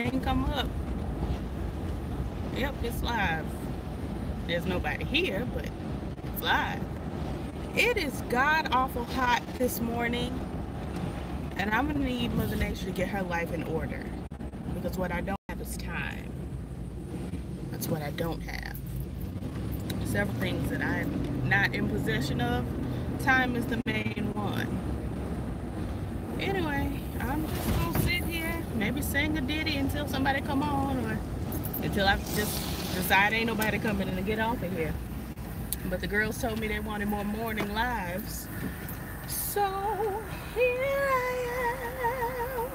thing come up. Yep, it's live. There's nobody here, but it's live. It is god awful hot this morning, and I'm gonna need Mother Nature to get her life in order because what I don't have is time. That's what I don't have. Several things that I'm not in possession of. Time is the main one. Anyway, I'm just gonna sit here, maybe sing a ditty until somebody come on, or until I just decide ain't nobody coming to get off of here. But the girls told me they wanted more morning lives, so here I am.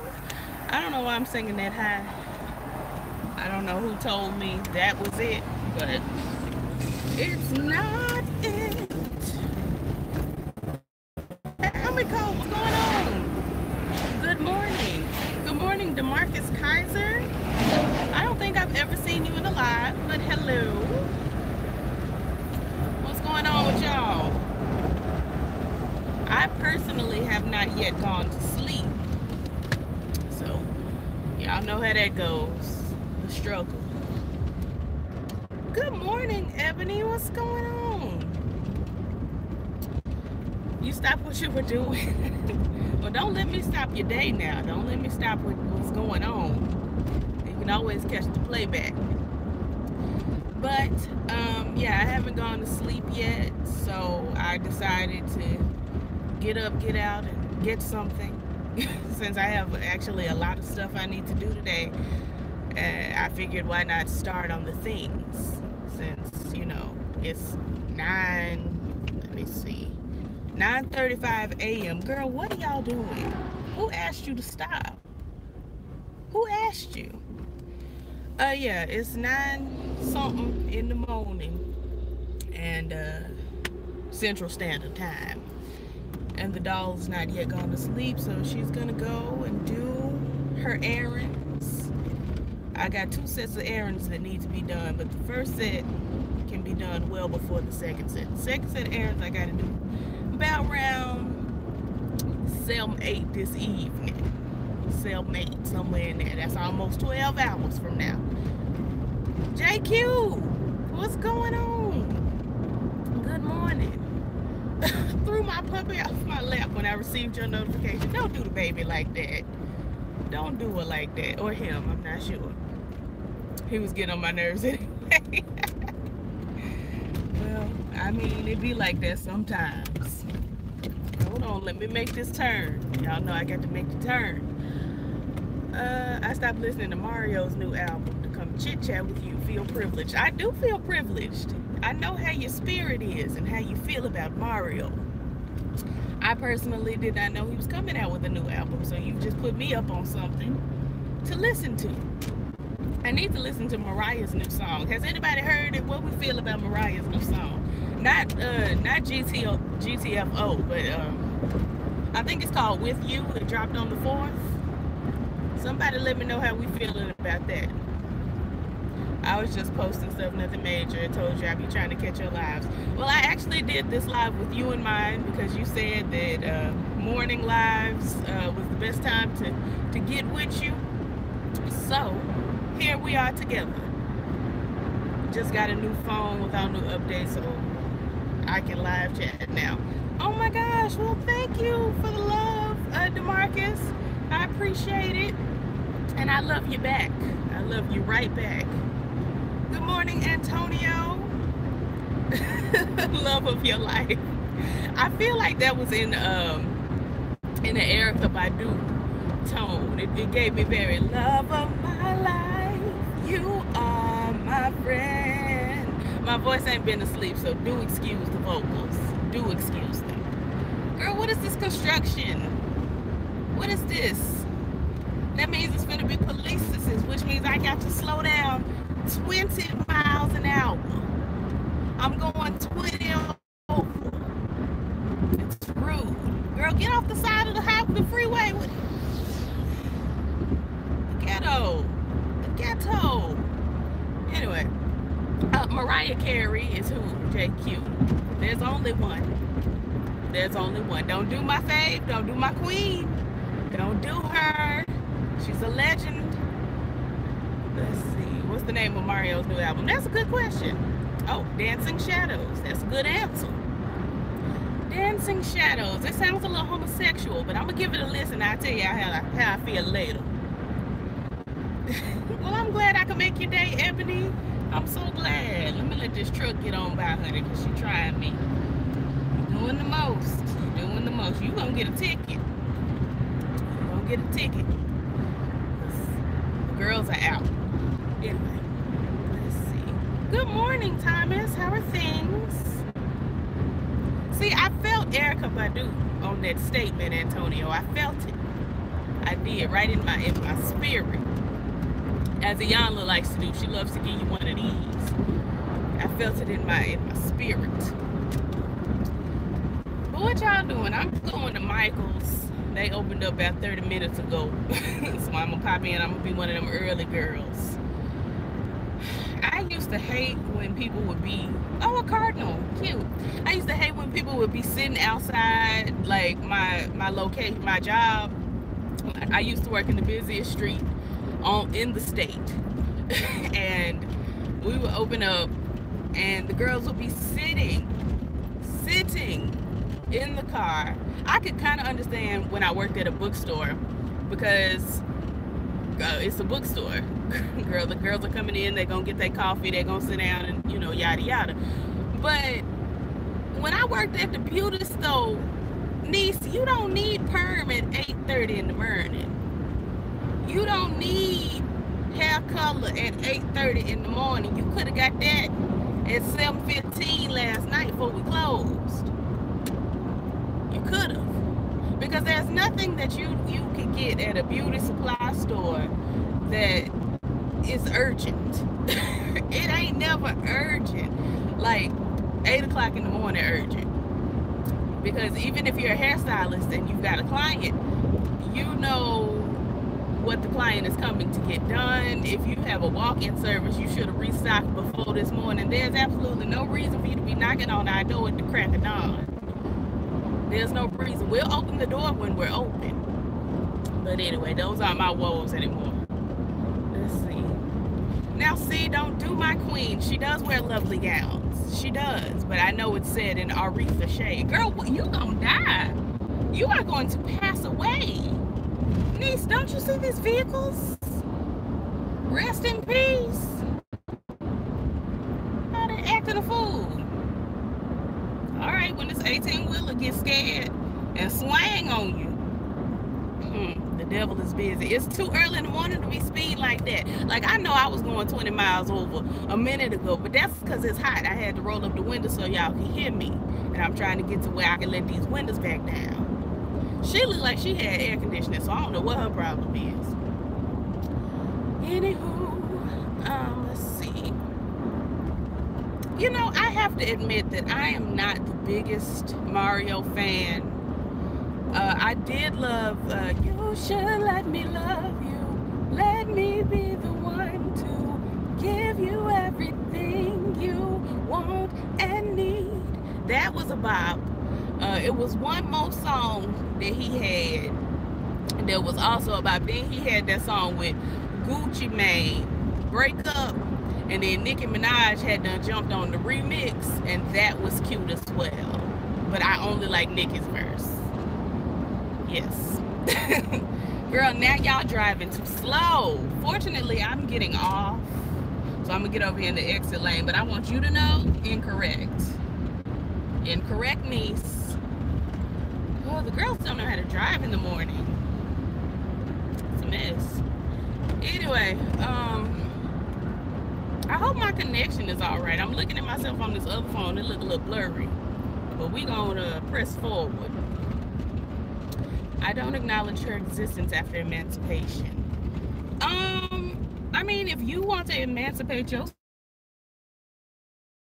I don't know why I'm singing that high. I don't know who told me that was it, but it's not it. Amico, what's going on? Good morning. Good morning, DeMarcus Kaiser. I don't think I've ever seen you in a live, but hello. What's going on with y'all? I personally have not yet gone to sleep. So, y'all know how that goes. The struggle. Good morning, Ebony. What's going on? You stopped what you were doing. Well, don't let me stop your day now. Don't let me stop what's going on. You can always catch the playback. But, yeah, I haven't gone to sleep yet, so I decided to get up, get out, and get something. Since I have actually a lot of stuff I need to do today, I figured why not start on the things, since, you know, it's 9:35 a.m. Girl, what are y'all doing? Who asked you to stop? Who asked you? Yeah, it's 9 something in the morning, and Central Standard Time. And the doll's not yet gone to sleep, so she's gonna go and do her errands. I got 2 sets of errands that need to be done, but the first set can be done well before the second set. The second set of errands I gotta do about around 7-8 this evening. 7-8, somewhere in there. That's almost 12 hours from now. JQ, what's going on? Good morning. Threw my puppy off my lap when I received your notification. Don't do the baby like that. Don't do it like that. Or him, I'm not sure. He was getting on my nerves anyway. Well, I mean, it be like that sometimes. Hold on, let me make this turn. Y'all know I got to make the turn. I stopped listening to Mario's new album to come chit chat with you. Feel privileged. I do feel privileged. I know how your spirit is and how you feel about Mario. I personally did not know he was coming out with a new album, so you just put me up on something to listen to. I need to listen to Mariah's new song. Has anybody heard it? What we feel about Mariah's new song? Not GTFO, but I think it's called With You. It dropped on the 4th. Somebody let me know how we feeling about that. I was just posting stuff, nothing major. I told you I'd be trying to catch your lives. Well, I actually did this live with you in mind because you said that morning lives was the best time to get with you. So, here we are together. Just got a new phone without new updates, so I can live chat now. Oh my gosh, well, thank you for the love, DeMarcus. I appreciate it. And I love you back. I love you right back. Good morning, Antonio. Love of your life. I feel like that was in the Erykah Badu tone. It gave me very love of my life. You are my friend. My voice ain't been asleep, so do excuse the vocals. Do excuse them. Girl, what is this construction? What is this? That means it's gonna be police assistance, which means I got to slow down 20 miles an hour. I'm going 20 over. It's rude. Girl, get off the side of the freeway. The ghetto. The ghetto. Anyway, Mariah Carey is who? JQ. There's only one. There's only one. Don't do my fave. Don't do my queen. Don't do her. She's a legend. What's the name of Mario's new album? That's a good question. Oh, Dancing Shadows. That's a good answer. Dancing Shadows. It sounds a little homosexual, but I'm going to give it a listen. I'll tell you how I feel later. Well, I'm glad I could make your day, Ebony. I'm so glad. Let me let this truck get on by, honey, because she trying me. You're doing the most. You're doing the most. You're going to get a ticket. You're going to get a ticket. The girls are out. Anyway, let's see. Good morning, Thomas. How are things? See, I felt Erykah Badu on that statement, Antonio. I felt it. I did, right in my spirit. As Iyanla likes to do, she loves to give you one of these. I felt it in my spirit. But what y'all doing? I'm going to Michael's. They opened up about 30 minutes ago. So I'm going to pop in. I'm going to be one of them early girls. I used to hate when people would be, oh, a cardinal, cute. I used to hate when people would be sitting outside, like my location, my job. I used to work in the busiest street in the state. And we would open up and the girls would be sitting in the car. I could kind of understand when I worked at a bookstore, because it's a bookstore. The girls are coming in, they're gonna get their coffee, they're gonna sit down, and you know, yada yada. But when I worked at the beauty store, niece, you don't need perm at 8:30 in the morning. You don't need hair color at 8:30 in the morning. You could have got that at 7:15 last night before we closed. You could have. Because there's nothing that you could get at a beauty supply store that is urgent. It ain't never urgent. Like 8 o'clock in the morning urgent. Because even if you're a hairstylist and you've got a client, you know what the client is coming to get done. If you have a walk-in service, you should have restocked before this morning. There's absolutely no reason for you to be knocking on our door at the crack of dawn. There's no reason. We'll open the door when we're open. But anyway, those aren't my woes anymore. Let's see. Now, see, don't do my queen. She does wear lovely gowns. She does. But I know it's said in Aretha shade. Girl, you gonna die. You are going to pass away. Niece, don't you see these vehicles? Rest in peace. How they acting a fool. All right, when this 18-wheeler gets scared and swang on you, the devil is busy. It's too early in the morning to be speeding like that. Like, I know I was going 20 miles over a minute ago, but that's because it's hot. I had to roll up the window so y'all can hear me. And I'm trying to get to where I can let these windows back down. She looked like she had air conditioning, so I don't know what her problem is. Anywho, let's see. You know, I have to admit that I am not the biggest Mario fan. I did love, you should let me love you. Let me be the one to give you everything you want and need. That was a bop. It was one more song that he had. And there was also about, then he had that song with Gucci Mane, Break Up. And then Nicki Minaj had done jumped on the remix, and that was cute as well. But I only like Nicki's verse. Yes. Girl, now y'all driving too slow. Fortunately, I'm getting off. So I'm going to get over here in the exit lane. But I want you to know, incorrect. Incorrect, niece. Oh, the girls don't know how to drive in the morning. It's a mess. Anyway, I hope my connection is all right. I'm looking at myself on this other phone. It look a little blurry. But we gonna press forward. I don't acknowledge her existence after emancipation. I mean, if you want to emancipate yourself,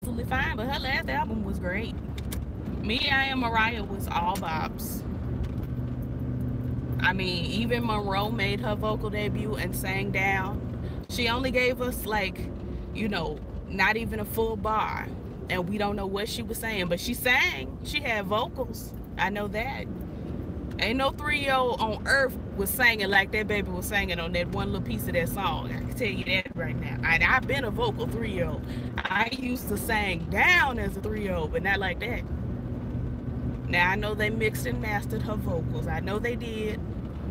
absolutely fine. But her last album was great. Me, I Am Mariah was all bops. I mean, even Monroe made her vocal debut and sang down. She only gave us, like, you know, not even a full bar. And we don't know what she was saying. But she sang. She had vocals. I know that. Ain't no 3-year-old on earth was singing like that baby was singing on that one little piece of that song. I can tell you that right now. I've been a vocal 3-year-old. I used to sing down as a 3-year-old, but not like that. Now, I know they mixed and mastered her vocals. I know they did.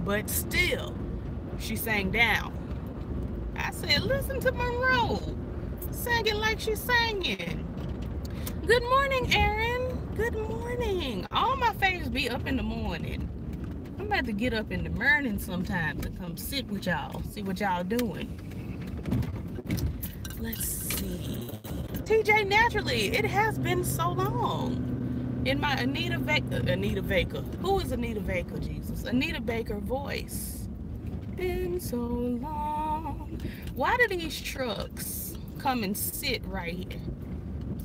But still, she sang down. I said, listen to Monroe. Singing like she's singing. Good morning, Aaron. Good morning. All my faves be up in the morning. I'm about to get up in the morning sometime to come sit with y'all. See what y'all doing. Let's see. TJ, naturally, it has been so long. In my Anita Baker. Who is Anita Baker, Jesus? Anita Baker voice. Been so long. Why do these trucks come and sit right here?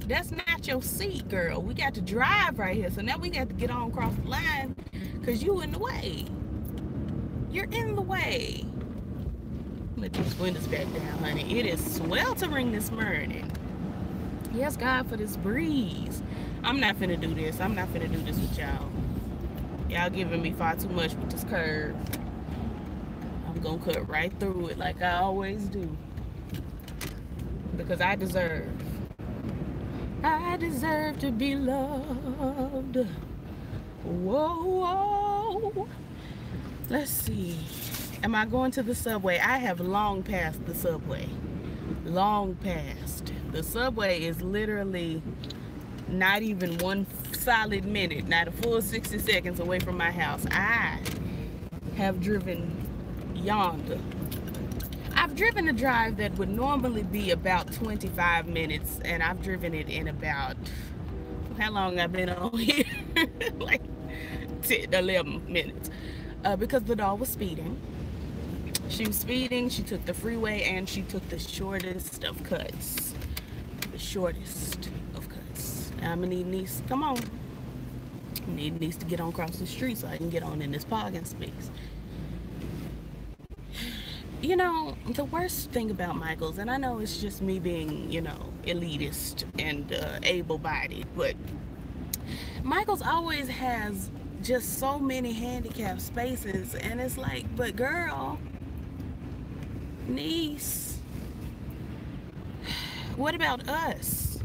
That's not your seat, girl. We got to drive right here. So now we got to get on across the line because you in the way. You're in the way. Let these windows back down, honey. It is sweltering this morning. Yes, God, for this breeze. I'm not finna do this. I'm not finna do this with y'all. Y'all giving me far too much with this curve. I'm gonna cut right through it like I always do. Because I deserve to be loved. Whoa. Let's see. Am I going to the subway? I have long passed the subway. Long past. The subway is literally not even one solid minute, not a full 60 seconds away from my house. I have driven yonder. I've driven a drive that would normally be about 25 minutes, and I've driven it in about, how long I've been on here? Like 10, 11 minutes. Because the dog was speeding. She was speeding, she took the freeway, and she took the shortest of cuts. The shortest of cuts. I'm gonna need Niece, come on. Need Niece to get on across the street so I can get on in this parking space. You know, the worst thing about Michael's, and I know it's just me being, you know, elitist and able-bodied, but Michael's always has just so many handicapped spaces, and it's like, but girl, Niece, what about us?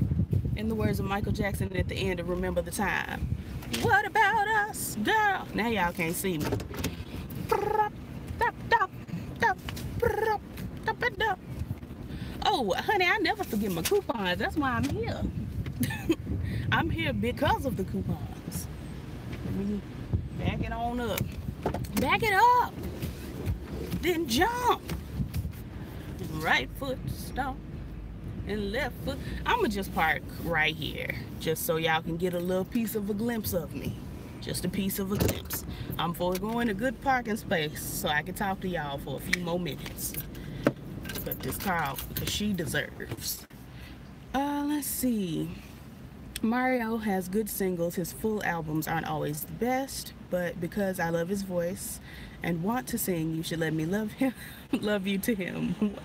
In the words of Michael Jackson at the end of Remember the Time. What about us, girl? Now y'all can't see me. Oh, honey, I never forget my coupons. That's why I'm here. I'm here because of the coupons. Let me back it on up. Back it up. Then jump. Right foot stomp and left foot. I'ma just park right here just so y'all can get a little piece of a glimpse of me. Just a piece of a glimpse. I'm foregoing a good parking space so I can talk to y'all for a few more minutes. Cut this car off because she deserves. Let's see. Mario has good singles. His full albums aren't always the best, but because I love his voice and want to sing, you should let me love him. Love you to him.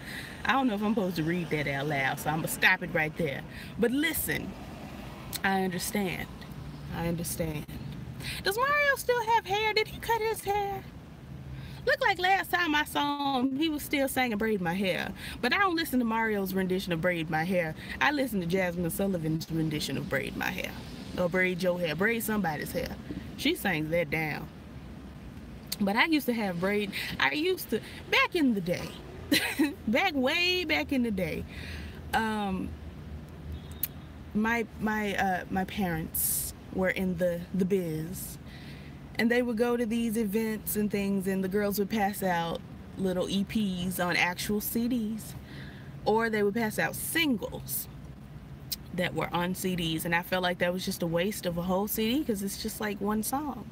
I don't know if I'm supposed to read that out loud, so I'm gonna stop it right there. But listen, I understand. I understand. Does Mario still have hair? Did he cut his hair? Looked like last time I saw him, he was still singing Braid My Hair. But I don't listen to Mario's rendition of Braid My Hair. I listen to Jasmine Sullivan's rendition of Braid My Hair. Or Braid Your Hair. Braid somebody's hair. She sings that down. But I used to have braid. I used to, back in the day, way back in the day, my parents were in the biz. And they would go to these events and things, and the girls would pass out little EPs on actual CDs, or they would pass out singles that were on CDs, and I felt like that was just a waste of a whole CD because it's just like one song.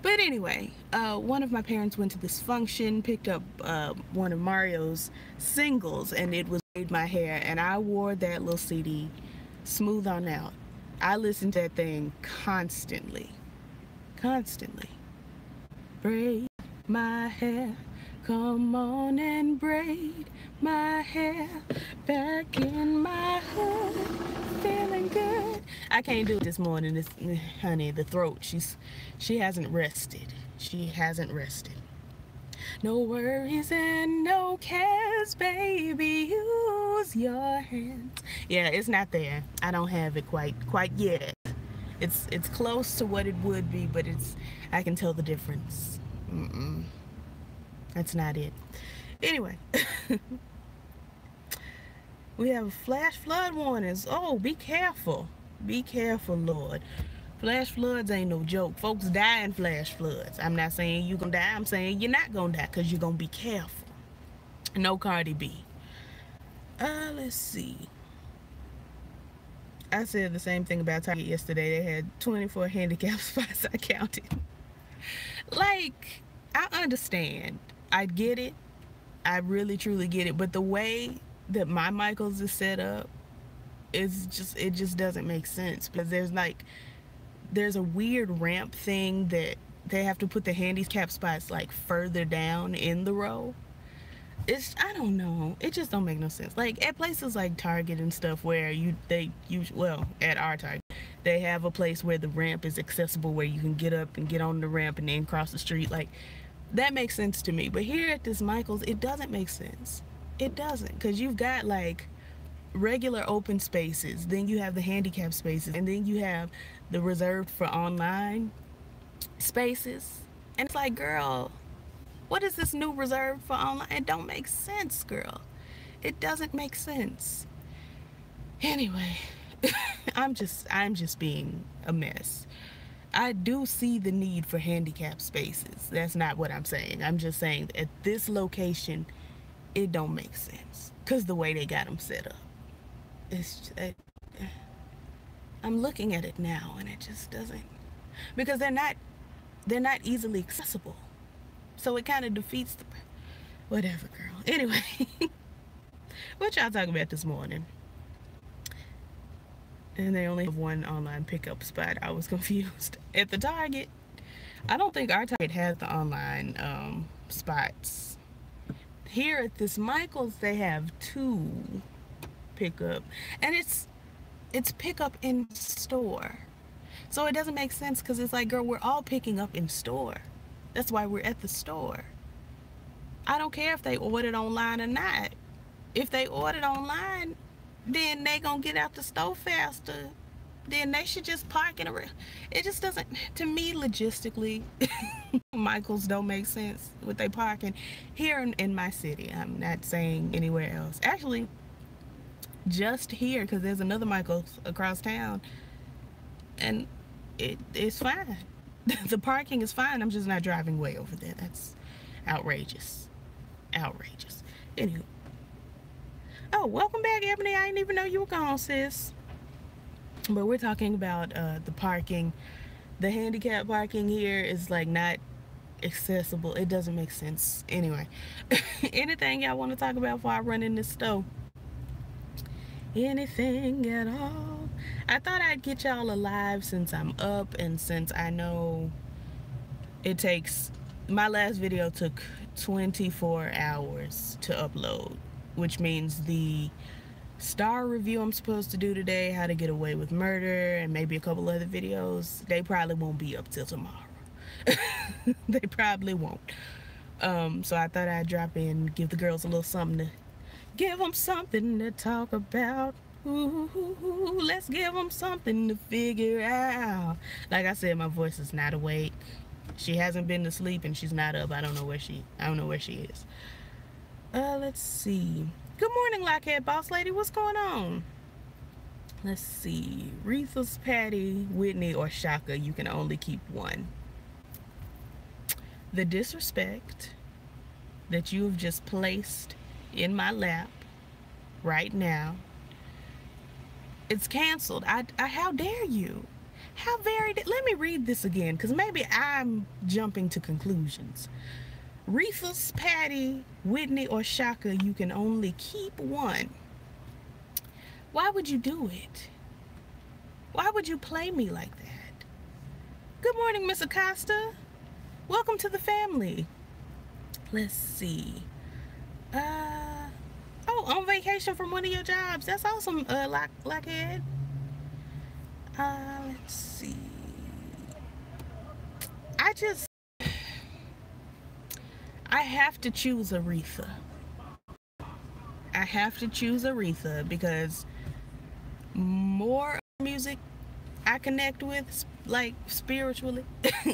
But anyway, one of my parents went to this function, picked up one of Mario's singles, and it was Braid My Hair, and I wore that little CD smooth on out. I listened to that thing constantly. Braid my hair, come on and braid my hair back in my head. feeling good. I can't do it this morning. This, honey, the throat. She hasn't rested. She hasn't rested. No worries and no cares, baby. Use your hands. Yeah, it's not there. I don't have it quite yet. It's close to what it would be, but I can tell the difference. That's not it. Anyway, we have flash flood warnings. Oh, be careful. Be careful, Lord. Flash floods ain't no joke. Folks die in flash floods. I'm not saying you gonna die. I'm saying you're not gonna die because you're gonna be careful. No Cardi B. Let's see. I said the same thing about Target yesterday. They had 24 handicap spots. I counted. Like, I understand. I get it. I really truly get it. But the way that my Michaels is set up, it just doesn't make sense. Because there's a weird ramp thing that they have to put the handicap spots like further down in the row. I don't know. It just don't make no sense. Like at places like Target and stuff where at our Target, they have a place where the ramp is accessible where you can get up and get on the ramp and then cross the street. Like that makes sense to me. But here at this Michael's, it doesn't make sense. It doesn't, because you've got like regular open spaces, then you have the handicap spaces, and then you have the reserved for online spaces. And it's like, girl, what is this new reserve for online? It don't make sense, girl. It doesn't make sense. Anyway, I'm just being a mess. I do see the need for handicap spaces. That's not what I'm saying. I'm just saying at this location, it don't make sense because the way they got them set up. I'm looking at it now and it just doesn't, because they're not easily accessible. So it kind of defeats the whatever, girl. Anyway, what y'all talking about this morning? And they only have one online pickup spot. I was confused. At the Target, I don't think our Target has the online spots. Here at this Michael's, they have 2 pickup, and it's pickup in store. So it doesn't make sense, because it's like, girl, we're all picking up in store. That's why we're at the store. I don't care if they ordered online or not. If they ordered online, then they gonna get out the store faster. Then they should just park in a... It just doesn't, to me, logistically, Michael's don't make sense with they parking here in my city. I'm not saying anywhere else. Actually, just here, because there's another Michael's across town, and it's fine. The parking is fine. I'm just not driving way over there. That's outrageous. Outrageous. Anywho. Oh, welcome back, Ebony. I didn't even know you were gone, sis. But we're talking about the parking. The handicap parking here is like not accessible. It doesn't make sense. Anyway, anything y'all want to talk about before I run in this store? Anything at all? I thought I'd get y'all alive since I'm up, and since I know it takes, my last video took 24 hours to upload, which means the star review I'm supposed to do today, how to get away with murder, and maybe a couple other videos, they probably won't be up till tomorrow. They probably won't. So I thought I'd drop in, give the girls a little something to, give them something to talk about. Ooh, let's give them something to figure out. Like I said, my voice is not awake. She hasn't been to sleep and she's not up. I don't know where she is. Let's see. Good morning, Lockhead Boss Lady. What's going on? Let's see. Retha's, Patty, Whitney, or Shaka. You can only keep one. The disrespect that you have just placed in my lap right now, it's canceled. How dare you? How very, let me read this again, because maybe I'm jumping to conclusions. Retha's, Patty, Whitney, or Shaka, you can only keep one. Why would you do it? Why would you play me like that? Good morning, Miss Acosta. Welcome to the family. Let's see. Oh, on vacation from one of your jobs. That's awesome, Lockhead. Let's see. I have to choose Aretha. I have to choose Aretha because more music I connect with, like spiritually,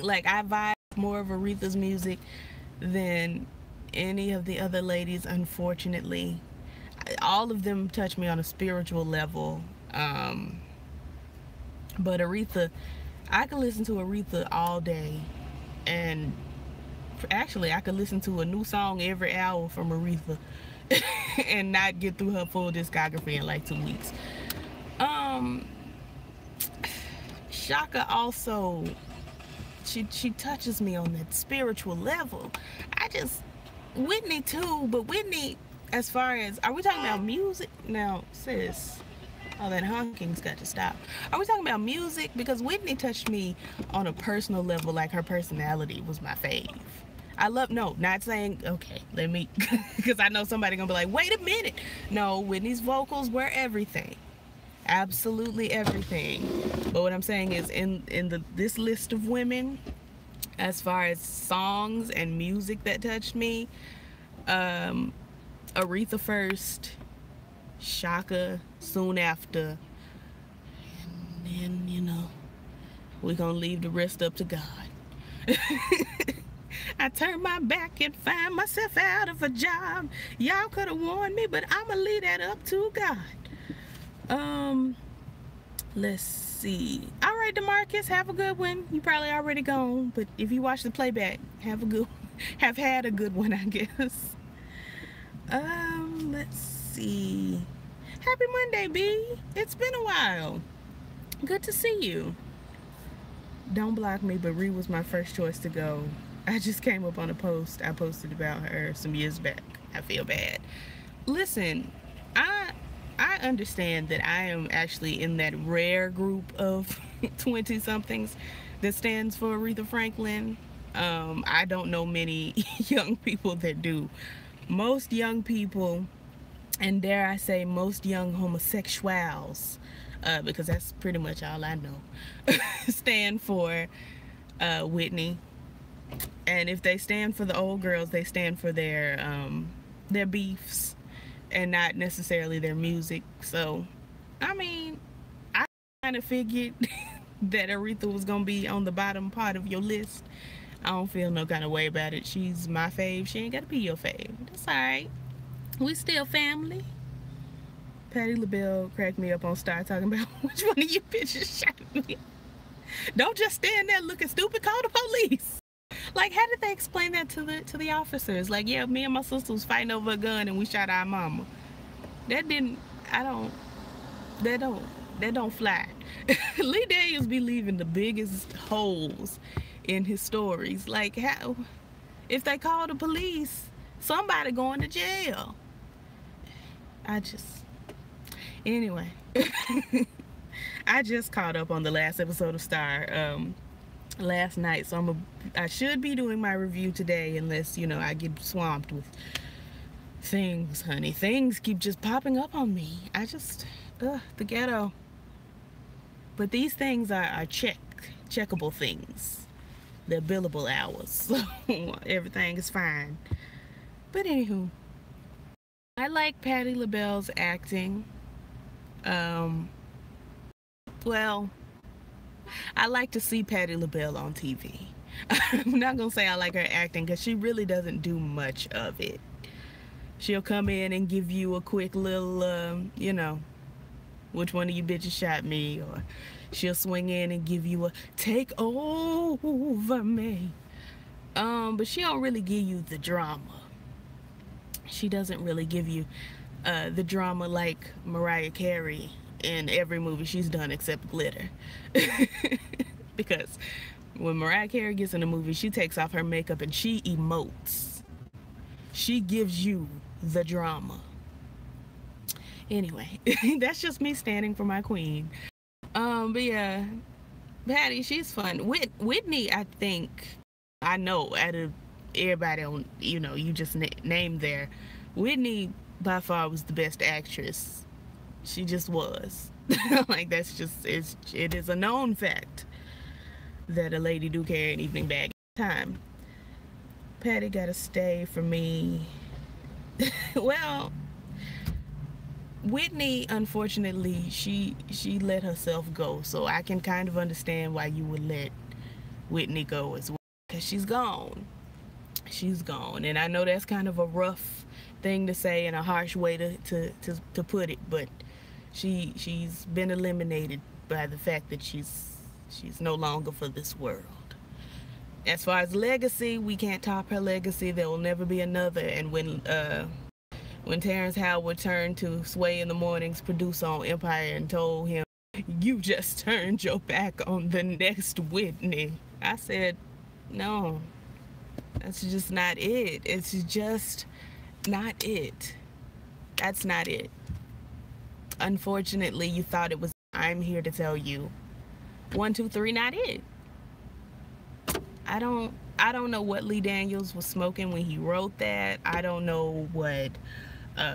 like I vibe more of Aretha's music than any of the other ladies, unfortunately. All of them touch me on a spiritual level. But Aretha, I can listen to Aretha all day. And actually, I could listen to a new song every hour from Aretha and not get through her full discography in like 2 weeks. Shaka also, she touches me on that spiritual level. Whitney too, but Whitney, as far as, are we talking about music? Now, sis, all that honking's got to stop. Are we talking about music? Because Whitney touched me on a personal level, like her personality was my fave. Not saying, okay, let me, because I know somebody gonna be like, wait a minute. No, Whitney's vocals were everything. Absolutely everything. But what I'm saying is, in this list of women, as far as songs and music that touched me, Aretha first, Shaka soon after, and then, we're gonna leave the rest up to God. I turn my back and find myself out of a job. Y'all could have warned me, but I'ma leave that up to God. Let's see. All right, DeMarcus, have a good one. You probably already gone, but if you watch the playback, have had a good one, I guess. Let's see. Happy Monday, B. It's been a while. Good to see you. Don't block me, but Ree was my first choice to go. I just came up on a post I posted about her some years back. I feel bad. Listen, I understand that I am actually in that rare group of 20-somethings that stands for Aretha Franklin. I don't know many young people that do. Most young people, and dare I say most young homosexuals, because that's pretty much all I know, stand for Whitney. And if they stand for the old girls, they stand for their beefs and not necessarily their music. So, I mean, I kind of figured that Aretha was going to be on the bottom part of your list. I don't feel no kind of way about it. She's my fave. She ain't got to be your fave. That's all right. We still family. Patti LaBelle cracked me up on Star talking about which one of you bitches shot me. Don't just stand there looking stupid. Call the police. Like, how did they explain that to the officers? Like, yeah, me and my sister was fighting over a gun and we shot our mama. That don't fly. Lee Daniels be leaving the biggest holes in his stories. Like, how, if they call the police, somebody going to jail. Anyway. I just caught up on the last episode of Star last night, so I should be doing my review today, unless I get swamped with things, honey. Things keep just popping up on me. The ghetto. But these things are checkable things. They're billable hours, so everything is fine. But anywho, I like Patti LaBelle's acting. Well, I like to see Patti LaBelle on TV. I'm not gonna say I like her acting, because she really doesn't do much of it. She'll come in and give you a quick little, which one of you bitches shot me, or she'll swing in and give you a take over me. But she don't really give you the drama. She doesn't really give you the drama like Mariah Carey in every movie she's done except Glitter. Because when Mariah Carey gets in a movie, she takes off her makeup and she emotes. She gives you the drama. Anyway, that's just me standing for my queen. But yeah, Patti, she's fun. Whitney, I think, I know out of everybody on, you just named there, Whitney by far was the best actress. She just was. Like, that's just, it is a known fact that a lady do carry an evening bag time. Patty got to stay for me. Well, Whitney, unfortunately, she let herself go, so I can kind of understand why you would let Whitney go as well, because she's gone. She's gone, and I know that's kind of a rough thing to say and a harsh way to put it, but she's been eliminated by the fact that she's no longer for this world. As far as legacy, we can't top her legacy. There will never be another. And when Terrence Howard turned to Sway in the Morning's producer on Empire and told him, "You just turned your back on the next Whitney," I said, no, that's just not it. It's just not it. That's not it. Unfortunately, you thought it was. I'm here to tell you, 1, 2, 3, not it. I don't know what Lee Daniels was smoking when he wrote that. I don't know what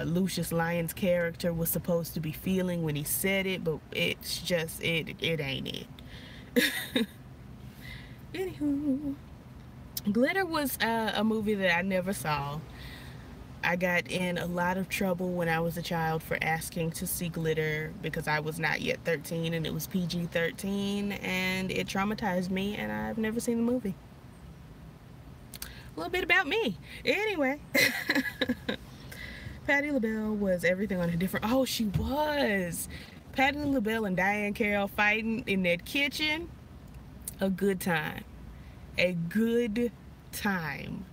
Lucius Lyon's character was supposed to be feeling when he said it, but it's just, it ain't it. Anywho, Glitter was a movie that I never saw. I got in a lot of trouble when I was a child for asking to see Glitter because I was not yet 13 and it was PG-13, and it traumatized me, and I've never seen the movie. A little bit about me. Anyway, Patti LaBelle was everything on a different... Oh, she was! Patti LaBelle and Diahann Carroll fighting in that kitchen. A good time. A good time.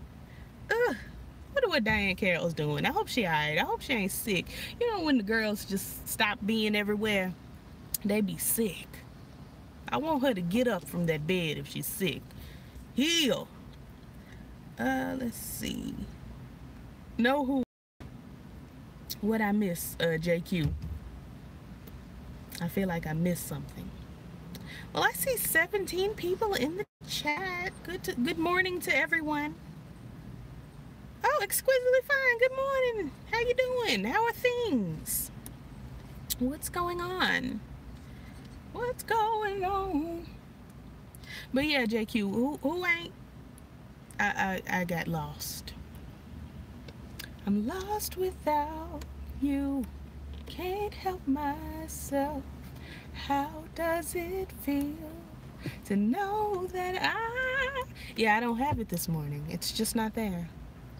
Ugh. I wonder what Diahann Carroll's doing. I hope she alright. I hope she ain't sick. You know, when the girls just stop being everywhere, they be sick. I want her to get up from that bed if she's sick. Heal. Let's see. Know who? What I miss, JQ. I feel like I missed something. Well, I see 17 people in the chat. Good morning to everyone. Oh, exquisitely fine. Good morning. How you doing? How are things? What's going on? What's going on? But yeah, JQ, who ain't? I got lost. I'm lost without you. Can't help myself. How does it feel to know that I don't have it this morning. It's just not there.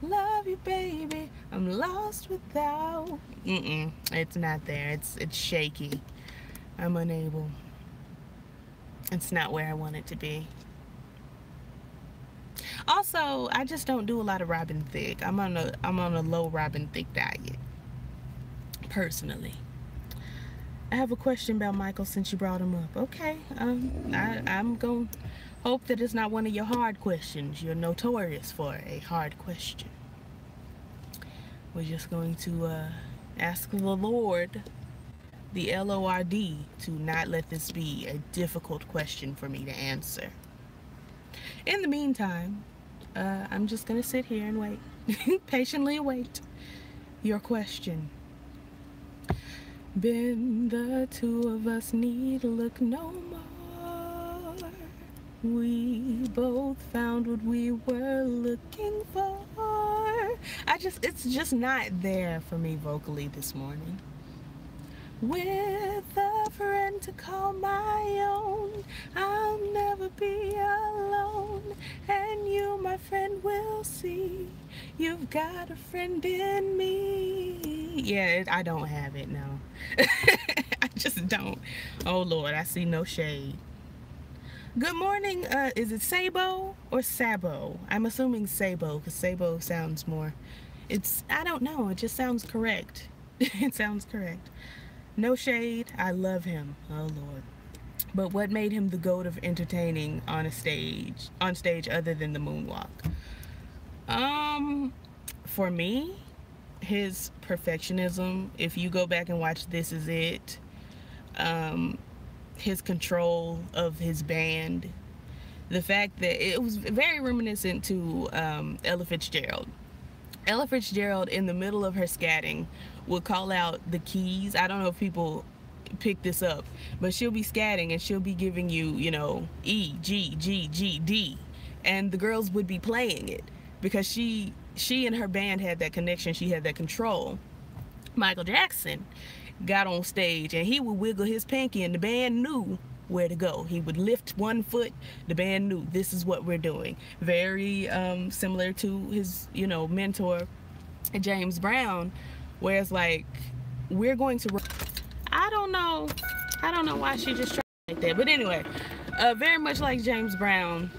Love you, baby. I'm lost without. It's not there. It's shaky. I'm unable. It's not where I want it to be. Also, I just don't do a lot of Robin Thicke. I'm on a low Robin Thicke diet. Personally. I have a question about Michael since you brought him up. Okay. I'm going to hope that it's not one of your hard questions. You're notorious for a hard question. We're just going to ask the Lord, the Lord, to not let this be a difficult question for me to answer. In the meantime, I'm just going to sit here and wait. Patiently await your question. Been the two of us need look no more. We both found what we were looking for. It's just not there for me vocally this morning. With a friend to call my own, I'll never be alone. And you, my friend, will see you've got a friend in me. Yeah, I don't have it, no. I just don't. Oh, Lord, I see no shade. Good morning. Is it Sabo or Sabo? I'm assuming Sabo, because Sabo sounds more... I don't know. It just sounds correct. It sounds correct. No shade. I love him. Oh, Lord. But what made him the GOAT of entertaining on stage other than the moonwalk? For me, his perfectionism. If you go back and watch This Is It, his control of his band, the fact that it was very reminiscent to Ella Fitzgerald. Ella Fitzgerald, in the middle of her scatting, would call out the keys. I don't know if people pick this up, but she'll be scatting and she'll be giving you, you know, E, G, G, G, D, and the girls would be playing it because she and her band had that connection. She had that control. Michael Jackson got on stage and he would wiggle his pinky and the band knew where to go. He would lift one foot, the band knew this is what we're doing. Very similar to his, you know, mentor James Brown, where it's like, we're going to, I don't know why she just tried like that, but anyway, very much like James Brown,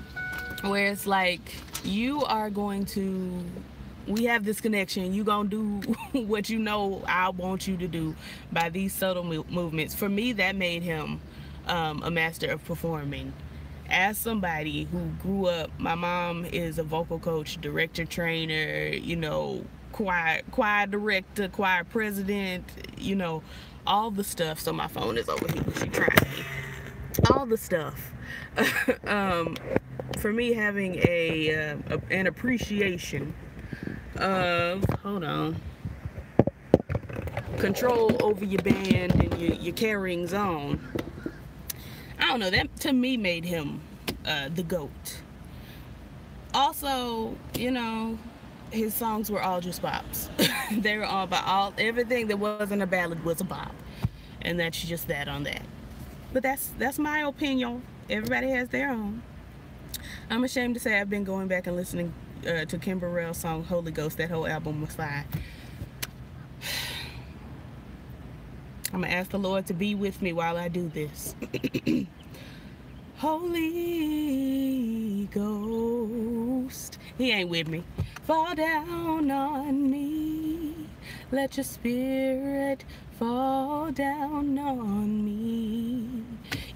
where it's like, you are going to, we have this connection, you gonna do what you know I want you to do by these subtle movements. For me, that made him a master of performing. As somebody who grew up, my mom is a vocal coach, director, trainer, you know, choir director, choir president, you know, all the stuff. So my phone is over here, she trying me. All the stuff. For me, having an appreciation of, hold on, control over your band and your carryings on, I don't know, that to me made him the GOAT. Also, you know, his songs were all just bops. They were all about everything that wasn't a ballad was a bop, and that's just that on that. But that's my opinion. Everybody has their own. I'm ashamed to say I've been going back and listening to Kim Burrell's song Holy Ghost. That whole album was fire. I'm gonna ask the Lord to be with me while I do this. Holy Ghost, he ain't with me. Fall down on me. Let your spirit fall down on me.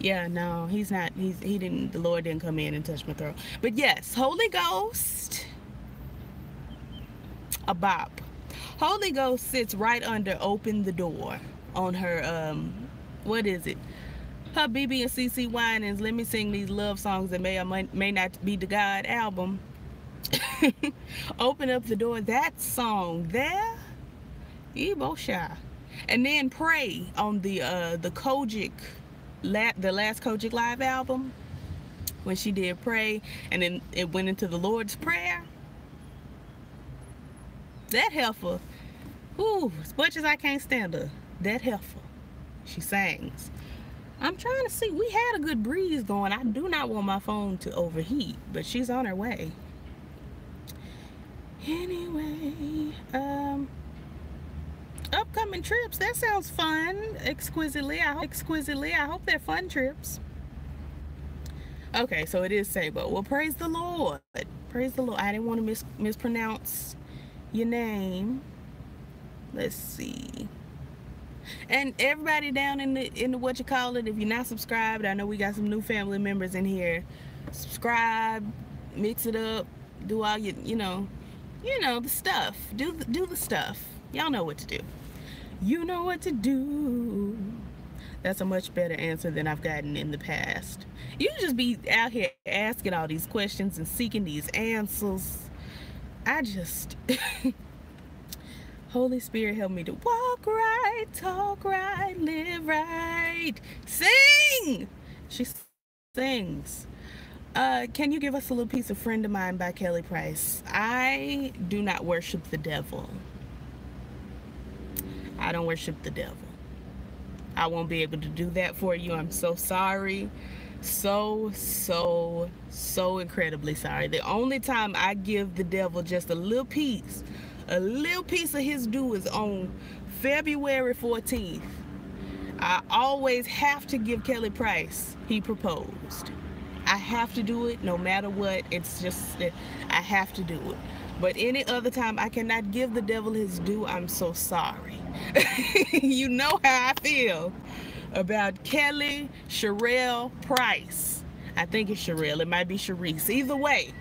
Yeah, no, he's not. He didn't. The Lord didn't come in and touch my throat. But yes, Holy Ghost, a bop. Holy Ghost sits right under Open the Door on her, what is it? Her BB and CC Winans Let Me Sing These Love Songs That May or May Not Be the God album. Open Up the Door, that song there, Ebo Shy. And then Pray on the Kojic, the last Kojic live album, when she did Pray, and then it went into the Lord's Prayer. That heifer, ooh, as much as I can't stand her, that heifer, she sings. I'm trying to see, we had a good breeze going. I do not want my phone to overheat, but she's on her way. Anyway, upcoming trips, that sounds fun. Exquisitely, I hope they're fun trips. Okay, so it is Sabo. Well, praise the Lord. Praise the Lord. I didn't want to mispronounce your name. Let's see. And everybody down in the what you call it, if you're not subscribed, I know we got some new family members in here. Subscribe, mix it up, do all your, you know the stuff. Do the stuff. Y'all know what to do. You know what to do. That's a much better answer than I've gotten in the past. You just be out here asking all these questions and seeking these answers. I just Holy Spirit, help me to walk right, talk right, live right. Sing! She sings. Can you give us a little piece of Friend of Mine by Kelly Price? I do not worship the devil. I don't worship the devil. I won't be able to do that for you. I'm so sorry. So incredibly sorry. The only time I give the devil just a little piece of his due is on February 14th. I always have to give Kelly Price He Proposed. I have to do it no matter what. It's just that I have to do it. But any other time I cannot give the devil his due. I'm so sorry. You know how I feel about Kelly Sherelle Price. I think it's Sherelle. It might be Sharice. Either way,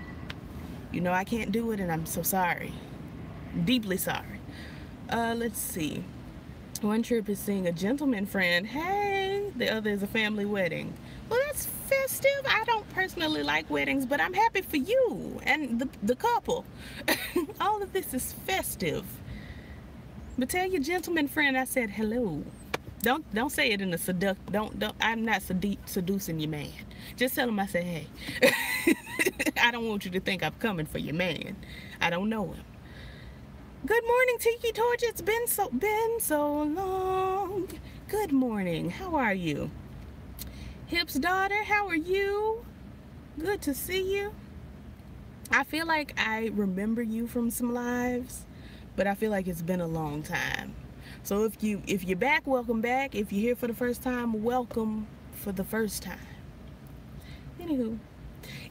you know I can't do it, and I'm so sorry. Deeply sorry. Let's see. One trip is seeing a gentleman friend. Hey, the other is a family wedding. Well, that's festive. I don't personally like weddings, but I'm happy for you and the couple. All of this is festive. But tell your gentleman friend I said hello. Don't say it in a don't I'm not seducing your man. Just tell him I said hey. I don't want you to think I'm coming for your man. I don't know him. Good morning, Tiki Torch. It's been so long. Good morning. How are you? Hip's daughter, how are you? Good to see you. I feel like I remember you from some lives, but I feel like it's been a long time. So if you're back, welcome back. If you're here for the first time, welcome for the first time. Anywho,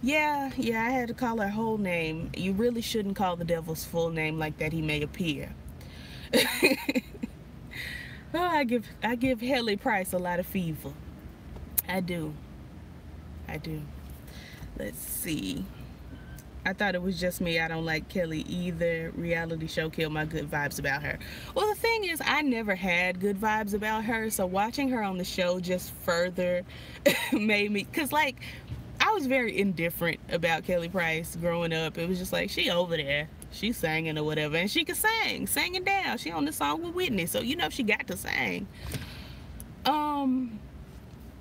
yeah, I had to call her whole name. You really shouldn't call the devil's full name like that. He may appear. Oh, I give Haley Price a lot of fever. I do. Let's see. I thought it was just me. I don't like Kelly either. Reality show killed my good vibes about her. Well, the thing is, I never had good vibes about her, so watching her on the show just further made me, because like, I was very indifferent about Kelly Price growing up. It was just like, she over there, she's singing or whatever, and she could sing it down. She on the song with Whitney, so you know she got to sing.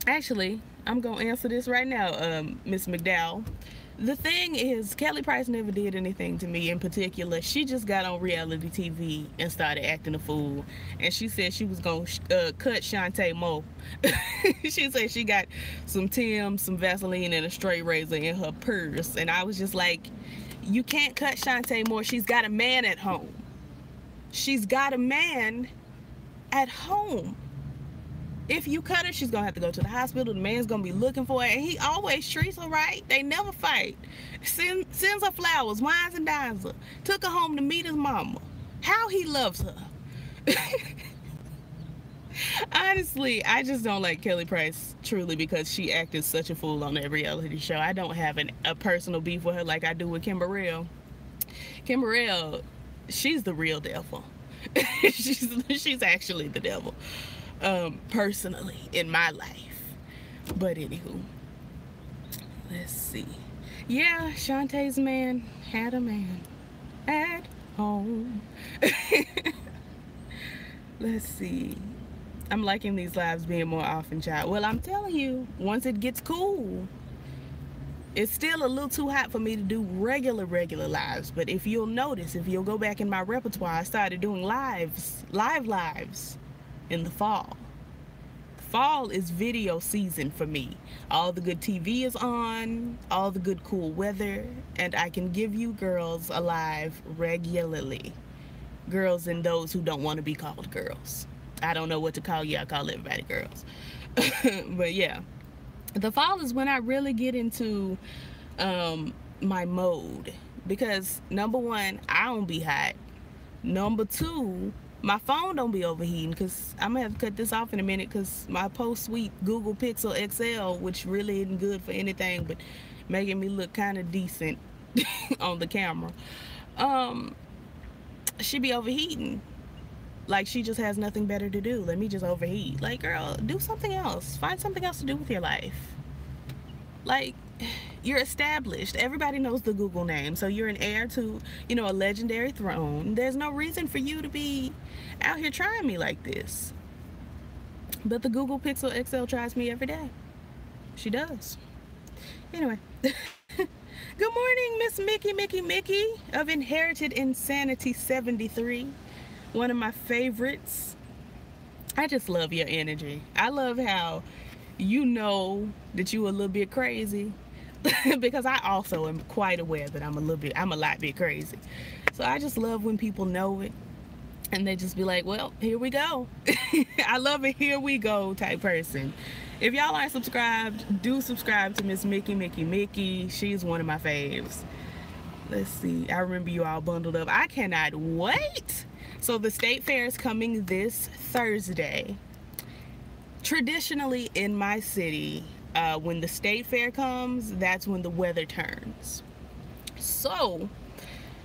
Actually, I'm gonna answer this right now, Miss McDowell. The thing is, Kelly Price never did anything to me in particular. She just got on reality TV and started acting a fool. And she said she was going to cut Shantae Moe. She said she got some Tim, some Vaseline, and a straight razor in her purse. And I was just like, you can't cut Shantae Moe. She's got a man at home. She's got a man at home. If you cut her, she's gonna have to go to the hospital. The man's gonna be looking for her, and he always treats her right. They never fight. Sends her flowers, wines and dines her. Took her home to meet his mama. How he loves her. Honestly, I just don't like Kelly Price truly because she acted such a fool on that reality show. I don't have a personal beef with her like I do with Kim Burrell. Kim Burrell, she's the real devil. she's actually the devil. Personally in my life. But anywho, let's see. Yeah, Shantae's man had a man at home. Let's see. I'm liking these lives being more often, child. Well, I'm telling you, once it gets cool, it's still a little too hot for me to do regular lives. But if you'll notice, if you'll go back in my repertoire, I started doing live lives in the fall. Fall is video season for me. All the good TV is on, all the good cool weather, and I can give you girls alive regularly. Girls and those who don't want to be called girls. I don't know what to call you. I call everybody girls. But yeah, the fall is when I really get into my mode, because number one, I don't be hot. Number two, my phone don't be overheating, because I'm going to have to cut this off in a minute because my post-sweet Google Pixel XL, which really isn't good for anything but making me look kind of decent on the camera, she be overheating. Like she just has nothing better to do. Let me just overheat. Like, girl, do something else. Find something else to do with your life. Like, you're established. Everybody knows the Google name. So you're an heir to, you know, a legendary throne. There's no reason for you to be out here trying me like this. But the Google Pixel XL tries me every day. She does. Anyway. Good morning, Miss Mickey of Inherited Insanity 73. One of my favorites. I just love your energy. I love how you know that you a little bit crazy. Because I also am quite aware that I'm a lot bit crazy. So I just love when people know it and they just be like, well, here we go. I love a here we go type person. If y'all aren't subscribed, do subscribe to Miss Mickey. She's one of my faves. Let's see. I remember you all bundled up. I cannot wait. So the state fair is coming this Thursday. Traditionally in my city, when the state fair comes, that's when the weather turns. So,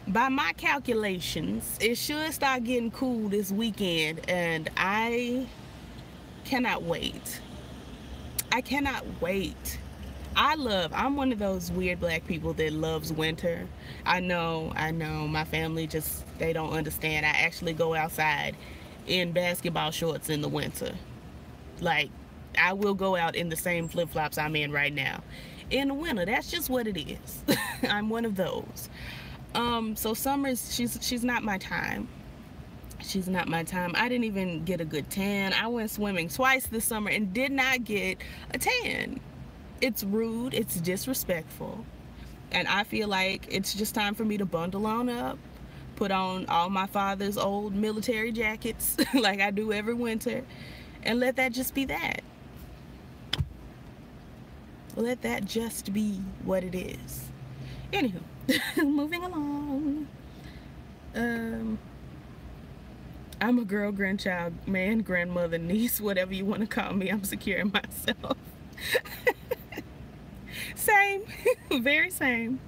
by my calculations, it should start getting cool this weekend, and I cannot wait. I cannot wait. I'm one of those weird black people that loves winter. I know, my family they don't understand. I actually go outside in basketball shorts in the winter. Like, I will go out in the same flip-flops I'm in right now in the winter. That's just what it is. I'm one of those. So summers, she's not my time. She's not my time. I didn't even get a good tan. I went swimming twice this summer and did not get a tan. It's rude, it's disrespectful, and I feel like it's just time for me to bundle on up, put on all my father's old military jackets like I do every winter, and let that just be that. Let that just be what it is. Anywho, moving along. I'm a girl, grandchild, man, grandmother, niece, whatever you want to call me. I'm securing myself. Same. Very same.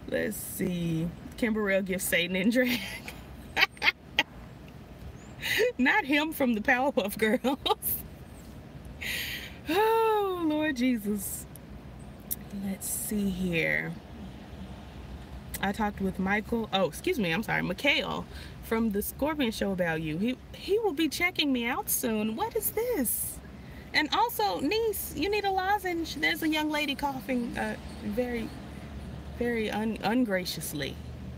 Let's see. Kimberell gives Satan in drag. Not him from the Powerpuff Girls. Oh, Lord Jesus. Let's see here. I talked with Michael. Oh, excuse me. I'm sorry. Mikhail from the Scorpion Show about you. He will be checking me out soon. What is this? And also, niece, you need a lozenge. There's a young lady coughing very, very ungraciously.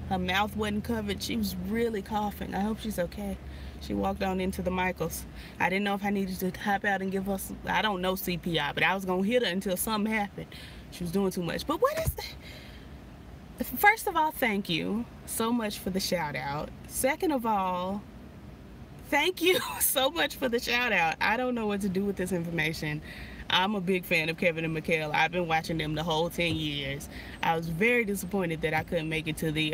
Her mouth wasn't covered. She was really coughing. I hope she's okay. She walked on into the Michaels. I didn't know if I needed to hop out and give her some, I don't know CPR, but I was going to hit her until something happened. She was doing too much. But what is that? First of all, thank you so much for the shout out. Second of all, thank you so much for the shout out. I don't know what to do with this information. I'm a big fan of Kevin and Mikhail. I've been watching them the whole 10 years. I was very disappointed that I couldn't make it to the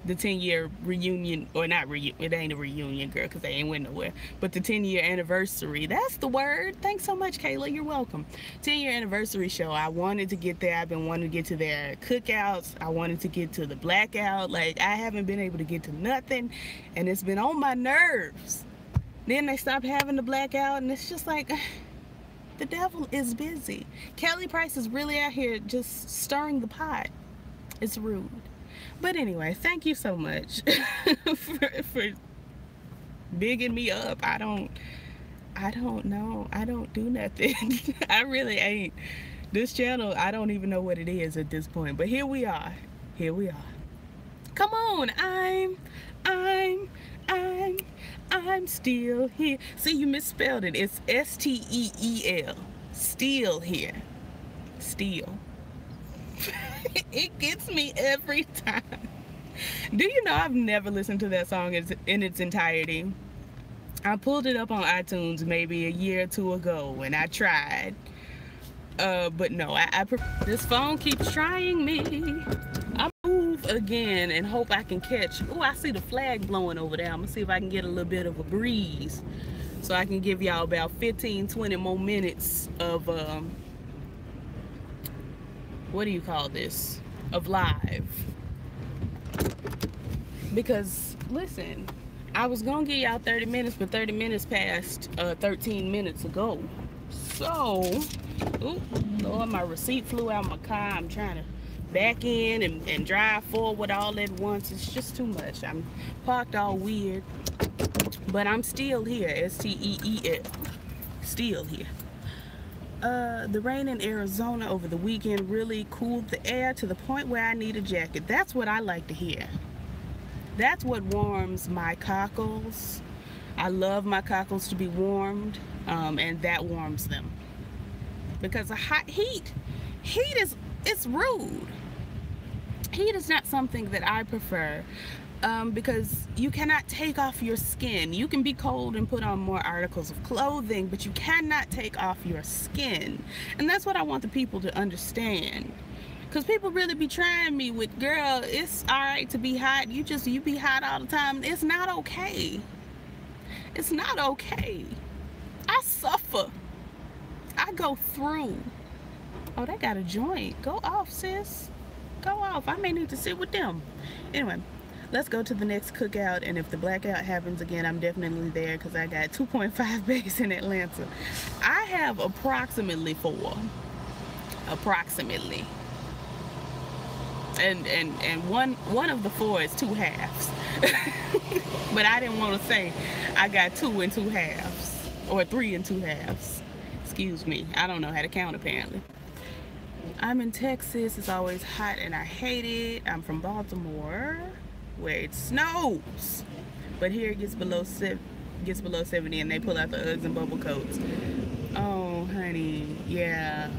10-year reunion, or not reunion, it ain't a reunion, girl, because they ain't went nowhere, but the 10-year anniversary. That's the word. Thanks so much, Kayla. You're welcome. 10-year anniversary show. I wanted to get there. I've been wanting to get to their cookouts. I wanted to get to the blackout. Like, I haven't been able to get to nothing, and it's been on my nerves. Then they stopped having the blackout, and it's just like, the devil is busy. Kelly Price is really out here just stirring the pot. It's rude. But anyway, thank you so much for bigging me up. I don't know. I don't do nothing. I really ain't. This channel, I don't even know what it is at this point. But here we are. Here we are. Come on. I'm still here. See, you misspelled it. It's S-T-E-E-L. Still here. Still. It gets me every time. Do you know I've never listened to that song in its entirety? I pulled it up on iTunes maybe a year or two ago, and I tried. But no, this phone keeps trying me. I move again and hope I can catch. Oh, I see the flag blowing over there. I'm gonna see if I can get a little bit of a breeze, so I can give y'all about 15-20 more minutes of what do you call this? Of live. Because listen, I was gonna give y'all 30 minutes, but 30 minutes passed 13 minutes ago. So, oh Lord, my receipt flew out of my car. I'm trying to back in and drive forward all at once. It's just too much. I'm parked all weird, but I'm still here. S-T-E-E-L. Still here. The rain in Arizona over the weekend really cooled the air to the point where I need a jacket. That's what I like to hear. That's what warms my cockles. I love my cockles to be warmed, and that warms them. Because the heat is, it's rude. Heat is not something that I prefer, because you cannot take off your skin. You can be cold and put on more articles of clothing, but you cannot take off your skin. And that's what I want the people to understand. Because people really be trying me with, girl, it's all right to be hot. You be hot all the time. It's not okay. It's not okay. I suffer. I go through. Oh, they got a joint. Go off, sis. Go off. I may need to sit with them. Anyway, let's go to the next cookout, and if the blackout happens again, I'm definitely there, because I got 2.5 bags in Atlanta. I have approximately 4. Approximately. And one of the 4 is 2 halves. But I didn't want to say I got 2 and 2 halves. or 3 2/2. Excuse me. I don't know how to count apparently. I'm in Texas. It's always hot and I hate it. I'm from Baltimore, where it snows, but here it gets below 70, and they pull out the Uggs and bubble coats. Oh, honey, yeah.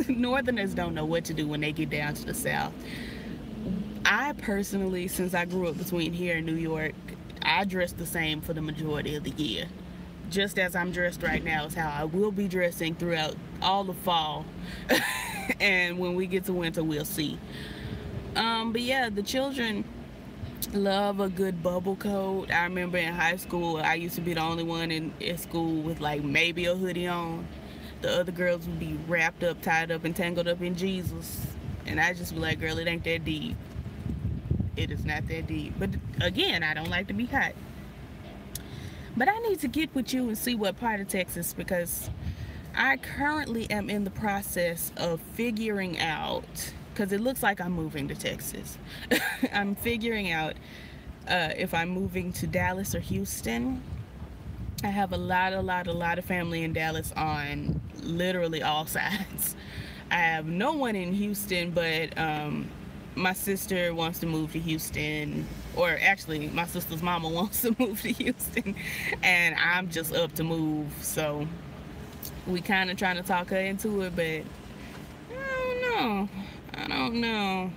Northerners don't know what to do when they get down to the South. I personally, since I grew up between here and New York, I dress the same for the majority of the year. Just as I'm dressed right now is how I will be dressing throughout all the fall. And when we get to winter, we'll see. But yeah, the children love a good bubble coat. I remember in high school, I used to be the only one in school with like maybe a hoodie on. The other girls would be wrapped up, tied up, and tangled up in Jesus. And I just be like, girl, it ain't that deep. It is not that deep. But again, I don't like to be hot. But I need to get with you and see what part of Texas, because I currently am in the process of figuring out, because it looks like I'm moving to Texas. I'm figuring out if I'm moving to Dallas or Houston. I have a lot of family in Dallas on literally all sides. I have no one in Houston, but my sister wants to move to Houston, or actually my sister's mama wants to move to Houston, and I'm just up to move. So we kind of trying to talk her into it, but I don't know.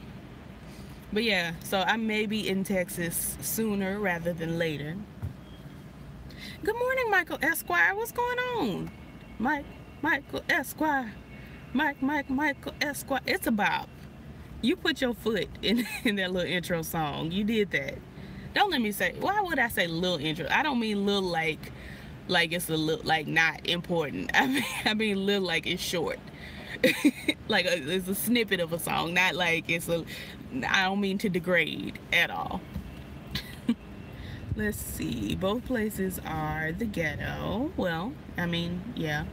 But yeah, so I may be in Texas sooner rather than later. Good morning, Michael Esquire. What's going on? Michael Esquire. Michael Esquire. It's a bop. You put your foot in that little intro song. You did that. Don't let me say, why would I say little intro? I don't mean little like it's a little, like not important. I mean little like it's short. Like it's a snippet of a song, not like it's a, I don't mean to degrade at all. Let's see, both places are the ghetto. Well, I mean, yeah.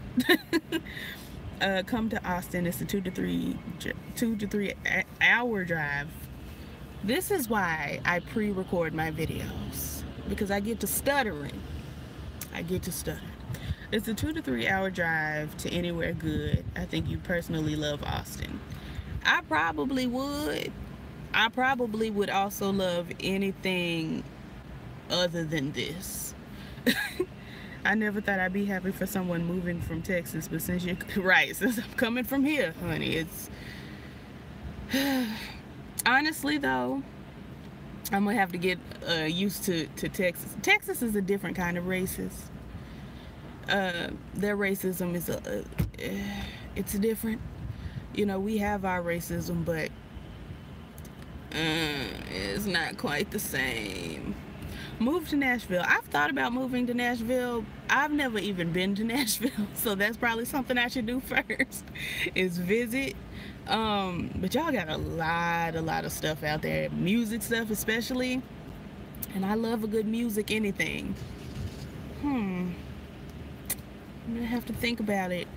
Come to Austin. It's a 2 to 3 hour drive. This is why I pre-record my videos, because I get to stuttering. It's a 2 to 3 hour drive to anywhere good. I think you personally love Austin. I probably would. I probably would also love anything other than this. I never thought I'd be happy for someone moving from Texas, but since you're right, since I'm coming from here, honey, it's honestly though, I'm gonna have to get used to Texas. Texas is a different kind of racist. Their racism is it's different. You know, we have our racism, but it's not quite the same. Move to Nashville. I've thought about moving to Nashville. I've never even been to Nashville, so that's probably something I should do first, is visit. But y'all got a lot of stuff out there, music stuff especially, and I love a good music anything. I'm gonna have to think about it.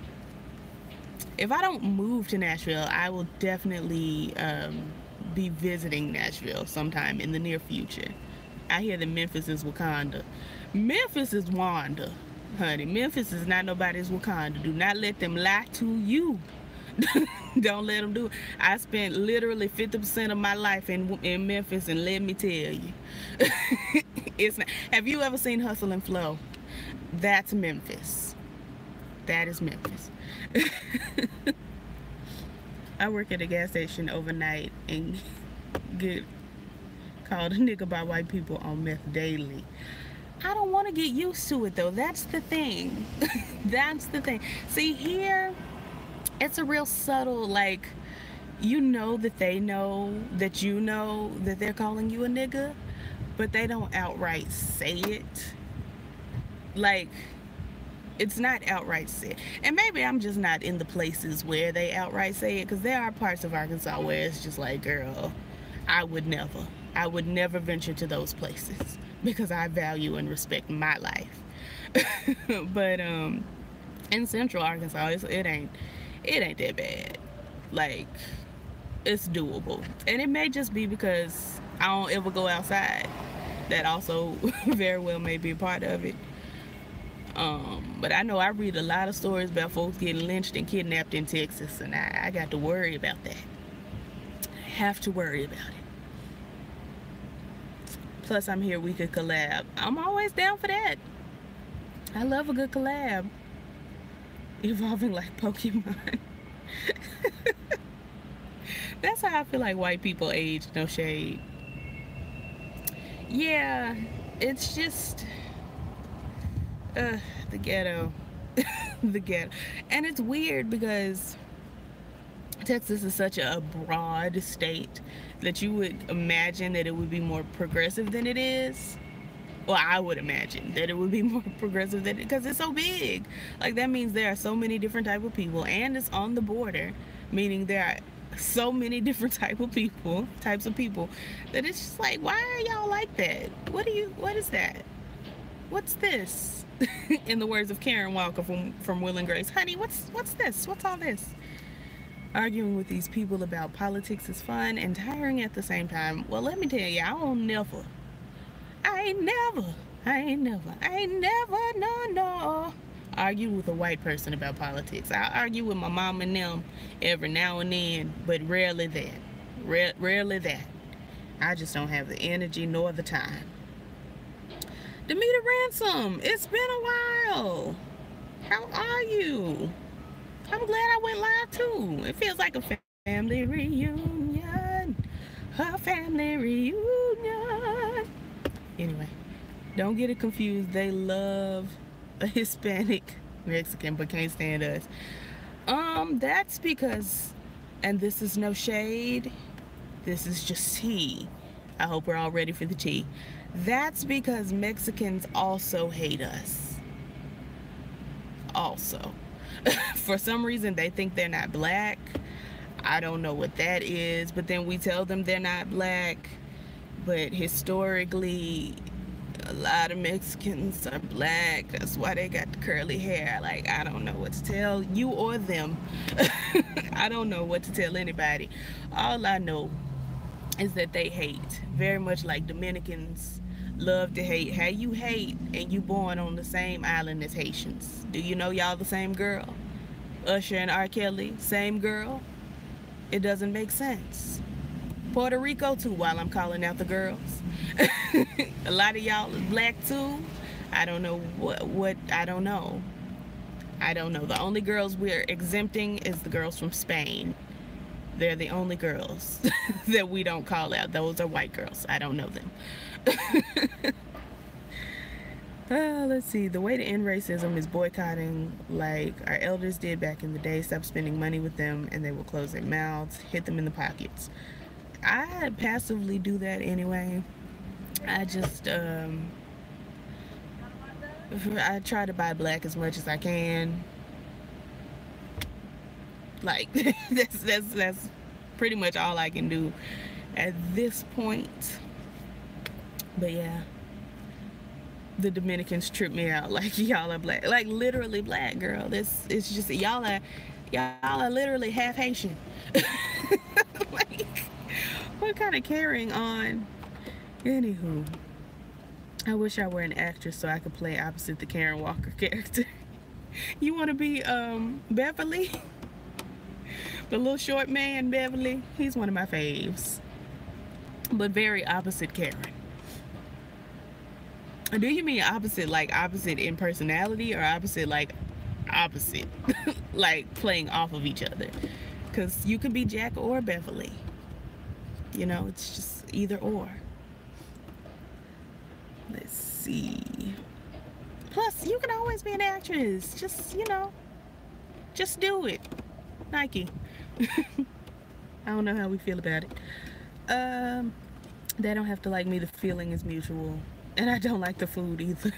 If I don't move to Nashville, I will definitely be visiting Nashville sometime in the near future. I hear that Memphis is Wakanda. Memphis is Wanda, honey. Memphis is not nobody's Wakanda. Do not let them lie to you. Don't let them do it. I spent literally 50% of my life in Memphis, and let me tell you, it's not. Have you ever seen Hustle and Flow? That's Memphis. That is Memphis. I work at a gas station overnight and get called a nigga by white people on meth daily. I don't want to get used to it though. That's the thing. That's the thing. See, here it's a real subtle, like, you know that they know that you know that they're calling you a nigga, but they don't outright say it. Like, it's not outright said. And maybe I'm just not in the places where they outright say it, because there are parts of Arkansas where it's just like, girl, I would never venture to those places, because I value and respect my life. But in Central Arkansas, it ain't that bad. Like, it's doable. And it may just be because I don't ever go outside. That also very well may be a part of it. But I know I read a lot of stories about folks getting lynched and kidnapped in Texas, and I got to worry about that. I have to worry about it. Plus, I'm here, we could collab. I'm always down for that. I love a good collab involving like Pokemon. That's how I feel like white people age, no shade. Yeah, it's just the ghetto. The ghetto. And it's weird because Texas is such a broad state that you would imagine that it would be more progressive than it is. Well, I would imagine that it would be more progressive than it, because it's so big. Like, that means there are so many different type of people, and it's on the border, meaning there are so many different types of people, that it's just like, why are y'all like that? What is that? What's this? In the words of Karen Walker from Will and Grace, honey, what's this? What's all this? Arguing with these people about politics is fun and tiring at the same time. Well, let me tell you, I ain't never, no, argue with a white person about politics. I argue with my mom and them every now and then, but rarely that. Rarely that. I just don't have the energy nor the time. Demeter Ransom, it's been a while. How are you? I'm glad I went live too. It feels like a family reunion. A family reunion. Anyway, don't get it confused. They love a Hispanic Mexican but can't stand us. That's because, and this is no shade, this is just tea. I hope we're all ready for the tea. That's because Mexicans also hate us. Also. For some reason, they think they're not black. I don't know what that is, but then we tell them they're not black. But historically, a lot of Mexicans are black. That's why they got the curly hair. Like, I don't know what to tell you or them. I don't know what to tell anybody. All I know is that they hate. Very much like Dominicans love to hate. How you hate and you born on the same island as Haitians. Do you know y'all the same girl? Usher and R. Kelly, same girl? It doesn't make sense. Puerto Rico too, while I'm calling out the girls. A lot of y'all is black too. I don't know what I don't know. The only girls we're exempting is the girls from Spain. They're the only girls that we don't call out. Those are white girls. I don't know them. Let's see. The way to end racism is boycotting, like our elders did back in the day. Stop spending money with them and they will close their mouths, hit them in the pockets. I passively do that anyway. I just I try to buy black as much as I can. Like, that's pretty much all I can do at this point. But yeah, the Dominicans trip me out. Like, y'all are black, like literally black, girl. It's just y'all are literally half Haitian. Like, what kind of carrying on? Anywho, I wish I were an actress so I could play opposite the Karen Walker character. You want to be Beverly? The little short man, Beverly. He's one of my faves. But very opposite Karen. Do you mean opposite, like opposite in personality, or opposite like opposite? Like playing off of each other? Because you could be Jack or Beverly. You know, it's just either or. Let's see. Plus, you can always be an actress. Just, you know, just do it. Nike. I don't know how we feel about it. They don't have to like me. The feeling is mutual. And I don't like the food either.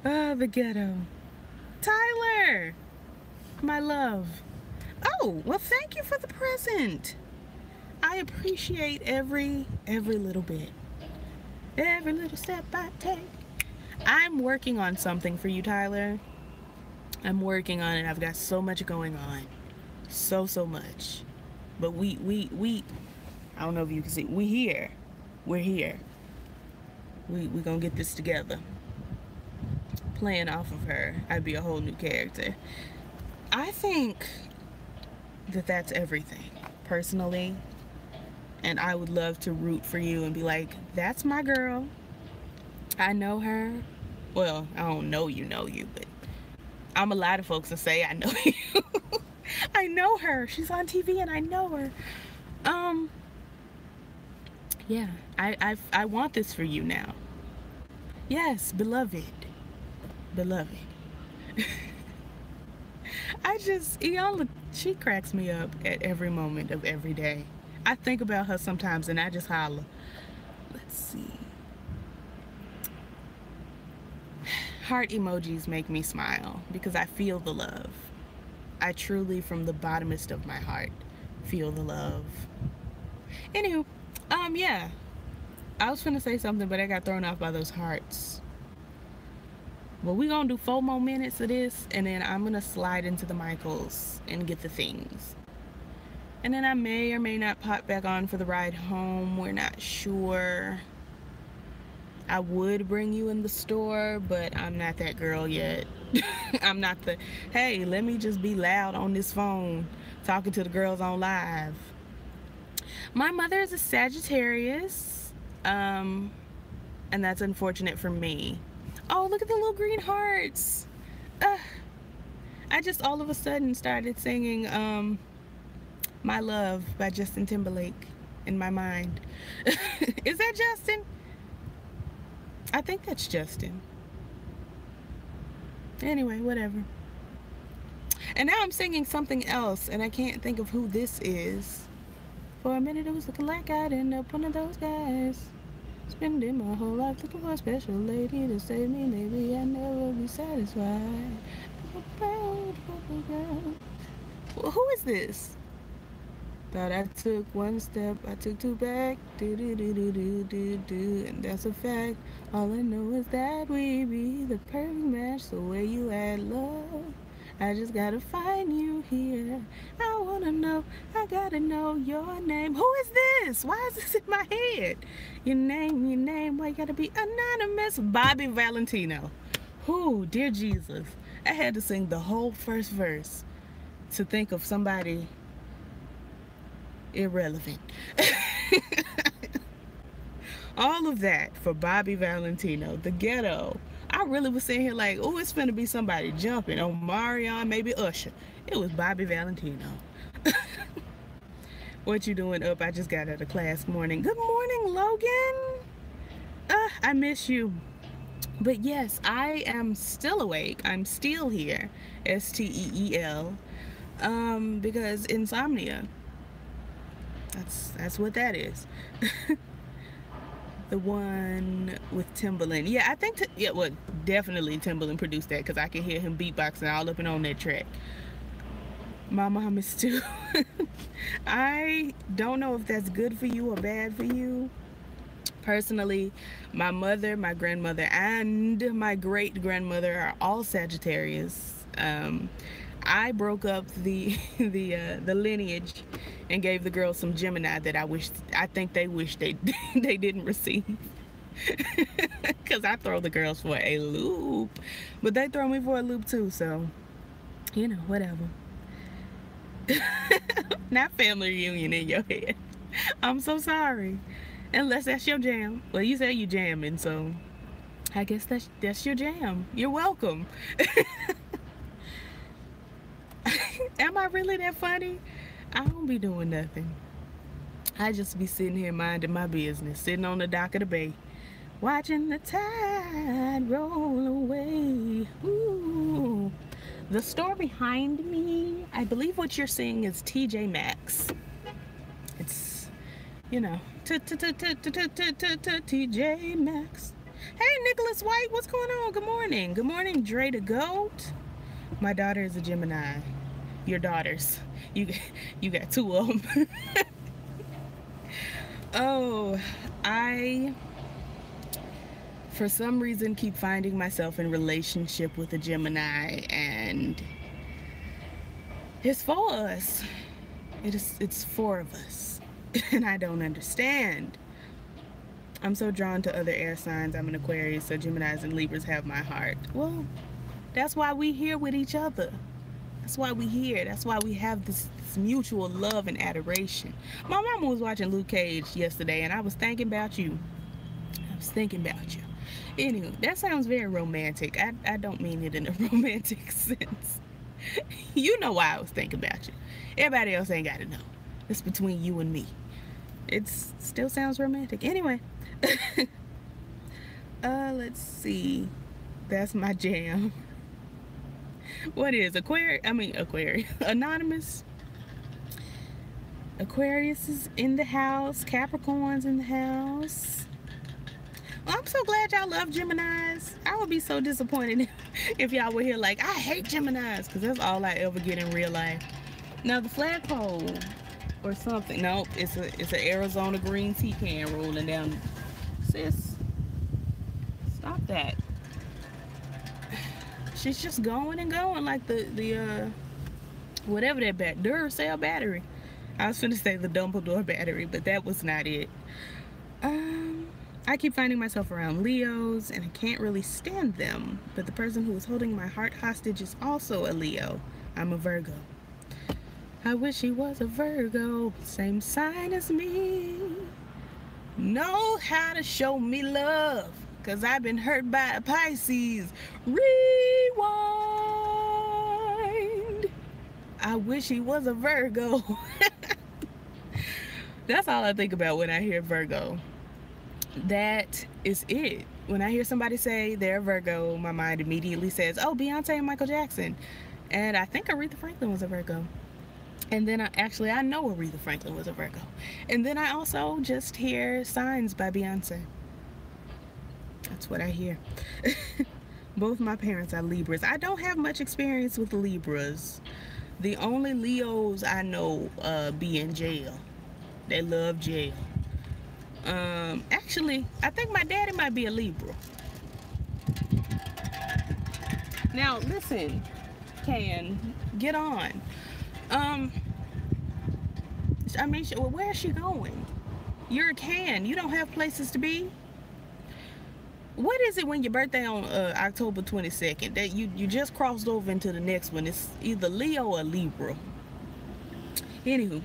Oh, the ghetto. Tyler! My love. Oh, well, thank you for the present. I appreciate every little bit. Every little step I take. I'm working on something for you, Tyler. I'm working on it. I've got so much going on. So much. But we I don't know if you can see. We're here. We're here. We gonna get this together. playing off of her, I'd be a whole new character. I think that that's everything, personally. And I would love to root for you and be like, that's my girl. I know her. Well, I don't know you, but I'm a lot of folks that say I know you. I know her. She's on TV and I know her. Yeah, I want this for you now. Yes, beloved. Beloved. Iyanla, she cracks me up at every moment of every day. I think about her sometimes and I just holler. Let's see. Heart emojis make me smile because I feel the love. I truly, from the bottomest of my heart, feel the love. Anywho, yeah. I was finna say something, but I got thrown off by those hearts. Well, we gonna do 4 more minutes of this, and then I'm gonna slide into the Michaels and get the things. And then I may or may not pop back on for the ride home. We're not sure. I would bring you in the store, but I'm not that girl yet. I'm not the, hey, let me just be loud on this phone talking to the girls on live. My mother is a Sagittarius, and that's unfortunate for me. Oh, look at the little green hearts. I just all of a sudden started singing My Love by Justin Timberlake in my mind. Is that Justin? I think that's Justin. Anyway, whatever. And now I'm singing something else, and I can't think of who this is. For a minute, it was looking like I'd end up one of those guys. Spending my whole life looking for a special lady to save me. Maybe I'll never be satisfied. Well, who is this? Thought I took one step, I took 2 back. Do do do do do do do, and that's a fact. All I know is that we be the perfect match. So where you at, love? I just gotta find you here. I wanna know, I gotta know your name. Who is this? Why is this in my head? Your name, why you gotta be anonymous? Bobby Valentino. Who, dear Jesus, I had to sing the whole first verse to think of somebody irrelevant. All of that for Bobby Valentino, the ghetto. I really was sitting here like, oh, it's finna be somebody jumping on Marion, maybe Usher. It was Bobby Valentino. What you doing up? I just got out of class. Morning. Good morning, Logan. I miss you. But yes, I am still awake. I'm still here. STEEL. Because insomnia. That's what that is. The one with Timbaland. Yeah, I think, well, definitely Timbaland produced that because I can hear him beatboxing all up and on that track. My mom is too. I don't know if that's good for you or bad for you. Personally, my mother, my grandmother, and my great-grandmother are all Sagittarius. I broke up the lineage and gave the girls some Gemini that I think they wish they didn't receive. Because I throw the girls for a loop, but they throw me for a loop too, so you know, whatever. Not family reunion in your head. I'm so sorry. Unless that's your jam. Well, you say you jamming, so I guess that's your jam. You're welcome. Am I really that funny? I don't be doing nothing. I just be sitting here minding my business, sitting on the dock of the bay, watching the tide roll away. Ooh. The store behind me, I believe what you're seeing is TJ Maxx. It's, you know, TJ Maxx. Hey, Nicholas White, what's going on? Good morning. Good morning, Dre the Goat. My daughter is a Gemini. Your daughters. You got 2 of them. Oh, I, for some reason, keep finding myself in relationship with a Gemini, and it's for us. It's 4 of us, and I don't understand. I'm so drawn to other air signs. I'm an Aquarius, so Geminis and Libras have my heart. Well, that's why we here with each other. That's why we here. That's why we have this mutual love and adoration. My mama was watching Luke Cage yesterday, and I was thinking about you. I was thinking about you. Anyway, that sounds very romantic. I don't mean it in a romantic sense. You know why I was thinking about you. Everybody else ain't got to know. It's between you and me. It still sounds romantic. Anyway. Let's see. That's my jam. What is Aquarius? Anonymous. Aquarius is in the house. Capricorn's in the house. Well, I'm so glad y'all love Geminis. I would be so disappointed if y'all were here like, I hate Geminis, because that's all I ever get in real life. Now, the flagpole or something. Nope, it's an Arizona green tea can rolling down. Sis, stop that. She's just going and going like the whatever that Duracell battery. I was finna say the Dumbledore battery, but that was not it. I keep finding myself around Leos, and I can't really stand them. But the person who is holding my heart hostage is also a Leo. I'm a Virgo. I wish he was a Virgo, same sign as me. Know how to show me love, 'cause I've been hurt by a Pisces. Rewind. I wish he was a Virgo. That's all I think about when I hear Virgo. That is it. When I hear somebody say they're a Virgo, my mind immediately says, oh, Beyonce and Michael Jackson. And I think Aretha Franklin was a Virgo. And then I know Aretha Franklin was a Virgo. And then I also just hear Signs by Beyonce. That's what I hear. Both my parents are Libras. I don't have much experience with Libras. The only Leos I know be in jail. They love jail. Actually, I think my daddy might be a Libra. Now, listen, get on. I mean, where is she going? You're a Can. You don't have places to be. What is it when your birthday on October 22nd that you just crossed over into the next one? It's either Leo or Libra. Anywho.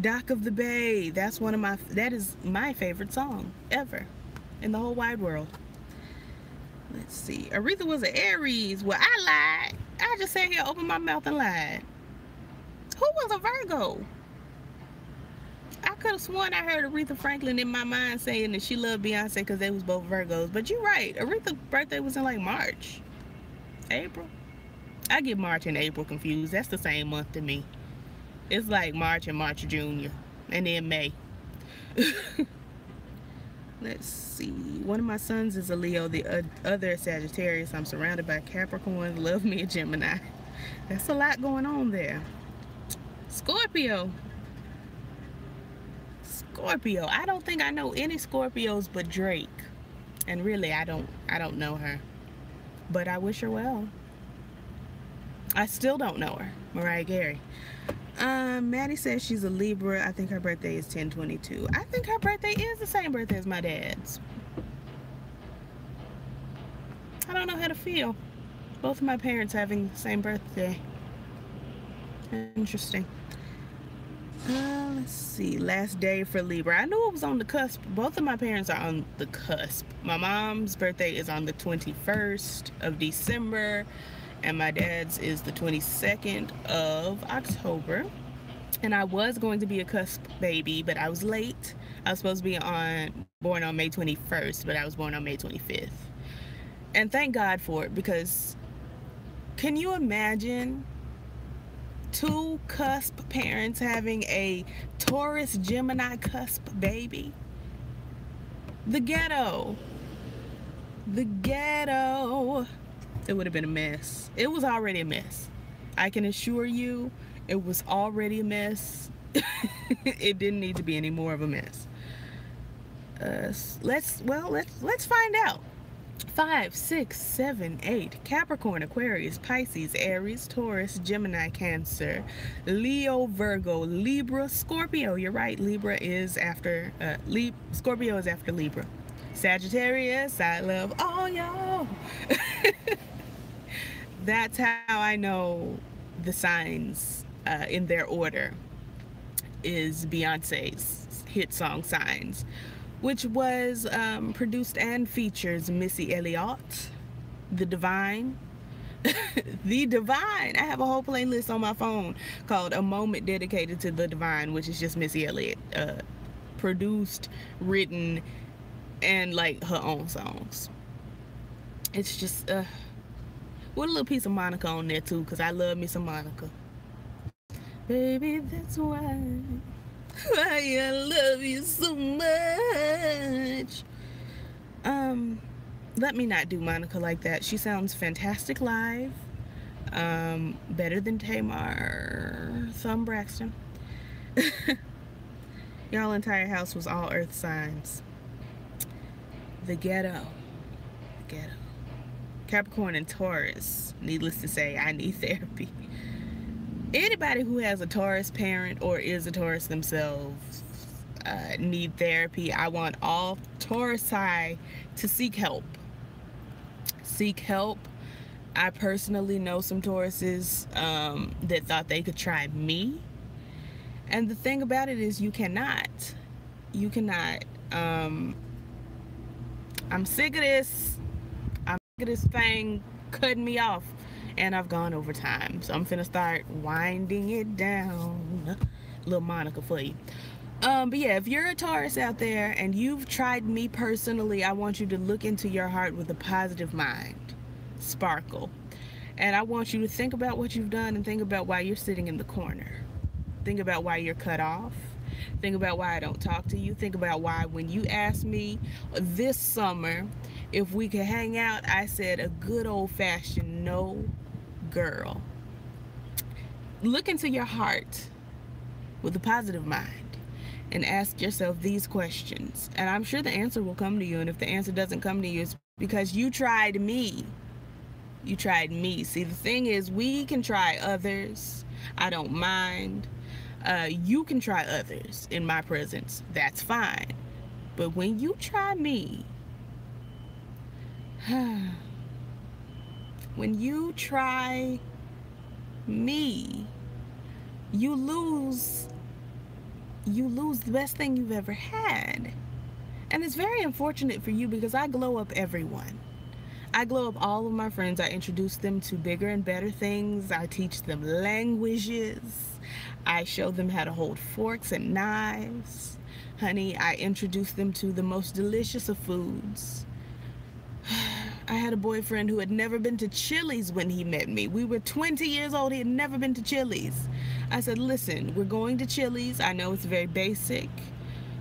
Dock of the Bay. That is my favorite song ever in the whole wide world. Let's see. Aretha was an Aries. Well, I lied. I just sat here, opened my mouth and lied. Who was a Virgo? I could have sworn I heard Aretha Franklin in my mind saying that she loved Beyonce because they was both Virgos. But you're right. Aretha's birthday was in like March. April. I get March and April confused. That's the same month to me. It's like March and March Jr. and then May. Let's see. One of my sons is a Leo. The other is Sagittarius. I'm surrounded by Capricorns. Love me a Gemini. That's a lot going on there. Scorpio. Scorpio. I don't think I know any Scorpios but Drake. And really, I don't know her. But I wish her well. I still don't know her. Mariah Carey. Maddie says she's a Libra. I think her birthday is 10/22. I think her birthday is the same birthday as my dad's. I don't know how to feel. Both of my parents having the same birthday. Interesting. Let's see. Last day for Libra. I knew it was on the cusp. Both of my parents are on the cusp. My mom's birthday is on the 21st of December. And my dad's is the 22nd of October. And I was going to be a cusp baby, but I was late. I was supposed to be born on May 21st, but I was born on May 25th. And thank God for it, because can you imagine two cusp parents having a Taurus Gemini cusp baby? The ghetto. The ghetto. It would have been a mess. It was already a mess. I can assure you, it was already a mess. It didn't need to be any more of a mess. Let's find out. 5, 6, 7, 8. Capricorn, Aquarius, Pisces, Aries, Taurus, Gemini, Cancer, Leo, Virgo, Libra, Scorpio. You're right. Libra is after Scorpio is after Libra. Sagittarius, I love all y'all. That's how I know the signs in their order is Beyonce's hit song Signs, which was produced and features Missy Elliott, The Divine. The Divine. I have a whole playlist on my phone called A Moment Dedicated to The Divine, which is just Missy Elliott produced, written, and like her own songs. It's just with a little piece of Monica on there too, because I love me some Monica. Baby, that's why I love you so much. Let me not do Monica like that. She sounds fantastic live. Better than Tamar Thumb Braxton. Y'all entire house was all earth signs. The ghetto. Capricorn and Taurus. Needless to say, I need therapy. Anybody who has a Taurus parent or is a Taurus themselves need therapy. I want all Taurusi to seek help. Seek help. I personally know some Tauruses that thought they could try me. And the thing about it is you cannot. You cannot. I'm sick of this. I'm sick of this thing cutting me off. And I've gone over time. So I'm finna start winding it down. Little Monica for you. But yeah, if you're a Taurus out there and you've tried me personally, I want you to look into your heart with a positive mind. Sparkle. And I want you to think about what you've done and think about why you're sitting in the corner. Think about why you're cut off. Think about why I don't talk to you. Think about why when you asked me this summer if we could hang out, I said a good old-fashioned no, girl. Look into your heart with a positive mind and ask yourself these questions. And I'm sure the answer will come to you. And if the answer doesn't come to you, it's because you tried me. You tried me. See, the thing is, we can try others. I don't mind. You can try others in my presence. That's fine. But when you try me, when you try me, you lose the best thing you've ever had. And it's very unfortunate for you because I glow up everyone. I glow up all of my friends. I introduce them to bigger and better things. I teach them languages. I show them how to hold forks and knives. Honey, I introduce them to the most delicious of foods. I had a boyfriend who had never been to Chili's when he met me. We were 20 years old. He had never been to Chili's. I said, listen, we're going to Chili's. I know it's very basic.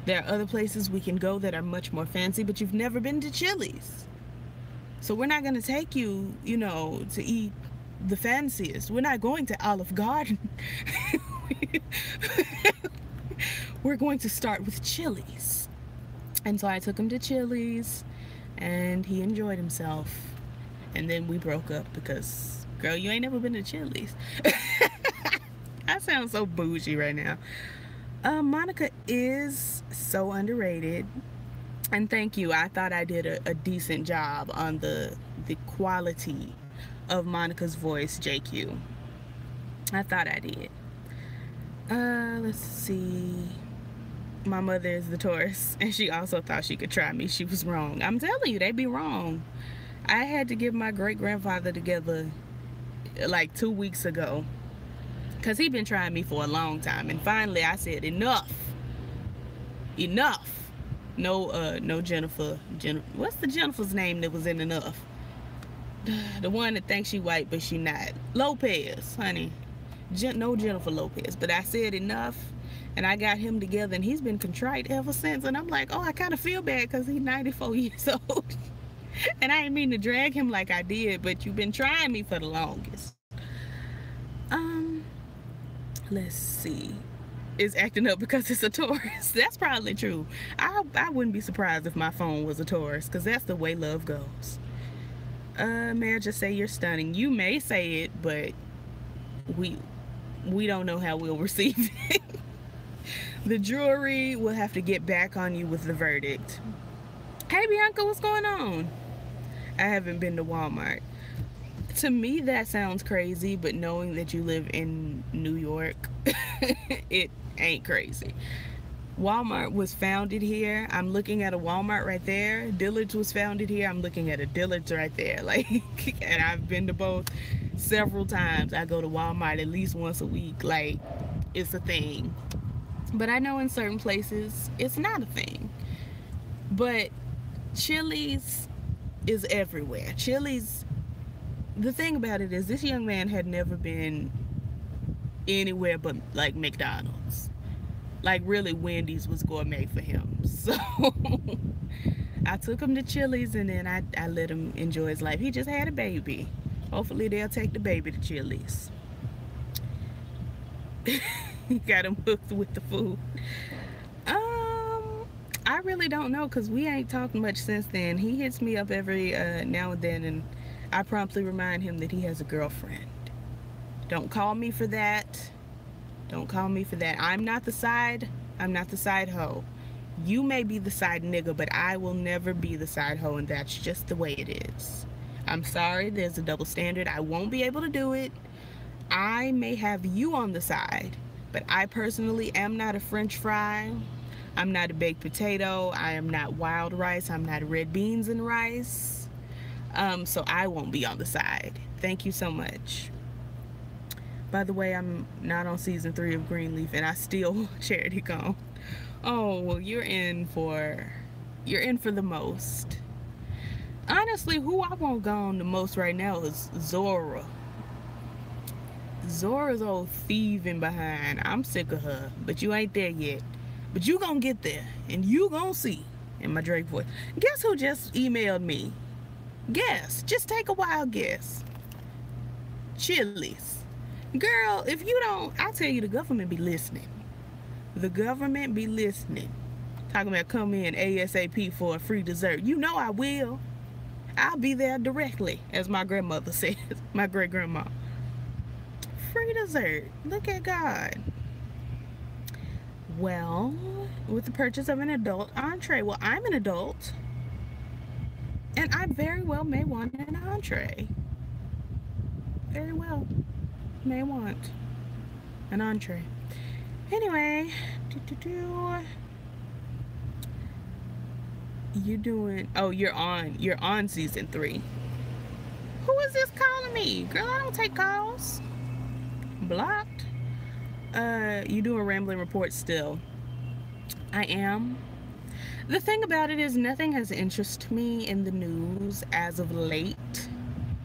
There are other places we can go that are much more fancy, but you've never been to Chili's. So we're not going to take you, you know, to eat the fanciest. We're not going to Olive Garden. We're going to start with Chili's. And so I took him to Chili's, and he enjoyed himself. And then we broke up because, girl, you ain't never been to Chili's. I sound so bougie right now. Monica is so underrated. And thank you. I thought I did a decent job on the quality of Monica's voice, JQ. I thought I did. Let's see. My mother is the Taurus, and she also thought she could try me. She was wrong. I'm telling you, they be wrong. I had to get my great-grandfather together like 2 weeks ago because he'd been trying me for a long time. And finally, I said, enough. Enough. No Jennifer. What's the Jennifer's name that was in Enough? The one that thinks she white, but she not. Lopez, honey. No Jennifer Lopez. But I said enough, and I got him together, and he's been contrite ever since. And I'm like, oh, I kind of feel bad because he's 94 years old. And I didn't mean to drag him like I did, but you've been trying me for the longest. Let's see. Is acting up because it's a Taurus. That's probably true. I wouldn't be surprised if my phone was a Taurus, because that's the way love goes. May I just say you're stunning. You may say it, but we we don't know how we'll receive it. The jury will have to get back on you with the verdict. Hey Bianca, what's going on? I haven't been to Walmart. To me, that sounds crazy, but knowing that you live in New York, it ain't crazy. Walmart was founded here. I'm looking at a Walmart right there. Dillard's was founded here. I'm looking at a Dillard's right there. Like, and I've been to both several times. I go to Walmart at least once a week. Like, it's a thing. But I know in certain places it's not a thing. But Chili's is everywhere. Chili's, the thing about it is this young man had never been anywhere but like McDonald's. Like really Wendy's was gourmet for him. So I took him to Chili's and then I let him enjoy his life. He just had a baby. Hopefully they'll take the baby to Chili's. Got him hooked with the food. I really don't know because we ain't talked much since then. He hits me up every now and then and I promptly remind him that he has a girlfriend. Don't call me for that. Don't call me for that. I'm not the side hoe. You may be the side nigga, but I will never be the side hoe, and that's just the way it is. I'm sorry, there's a double standard. I won't be able to do it. I may have you on the side, but I personally am not a French fry. I'm not a baked potato. I am not wild rice. I'm not red beans and rice. So I won't be on the side. Thank you so much. By the way, I'm not on season 3 of Greenleaf, and I still Charity Cone. Oh, well, you're in for the most. Honestly, who I want gone the most right now is Zora. Zora's old thieving behind. I'm sick of her, but you ain't there yet. But you gonna get there, and you gonna see. In my Drake voice. Guess who just emailed me? Guess. Just take a wild guess. Chili's. Girl, if you don't, I tell you, the government be listening. The government be listening. Talking about come in ASAP for a free dessert. You know I will. I'll be there directly, as my grandmother says. My great grandma. Free dessert. Look at God. Well, with the purchase of an adult entree. Well, I'm an adult. And I very well may want an entree. Very well may want an entree. Anyway, you doing? Oh, you're on season 3. Who is this calling me? Girl, I don't take calls. Blocked. You doing rambling reports still? I am. The thing about it is nothing has interested me in the news as of late.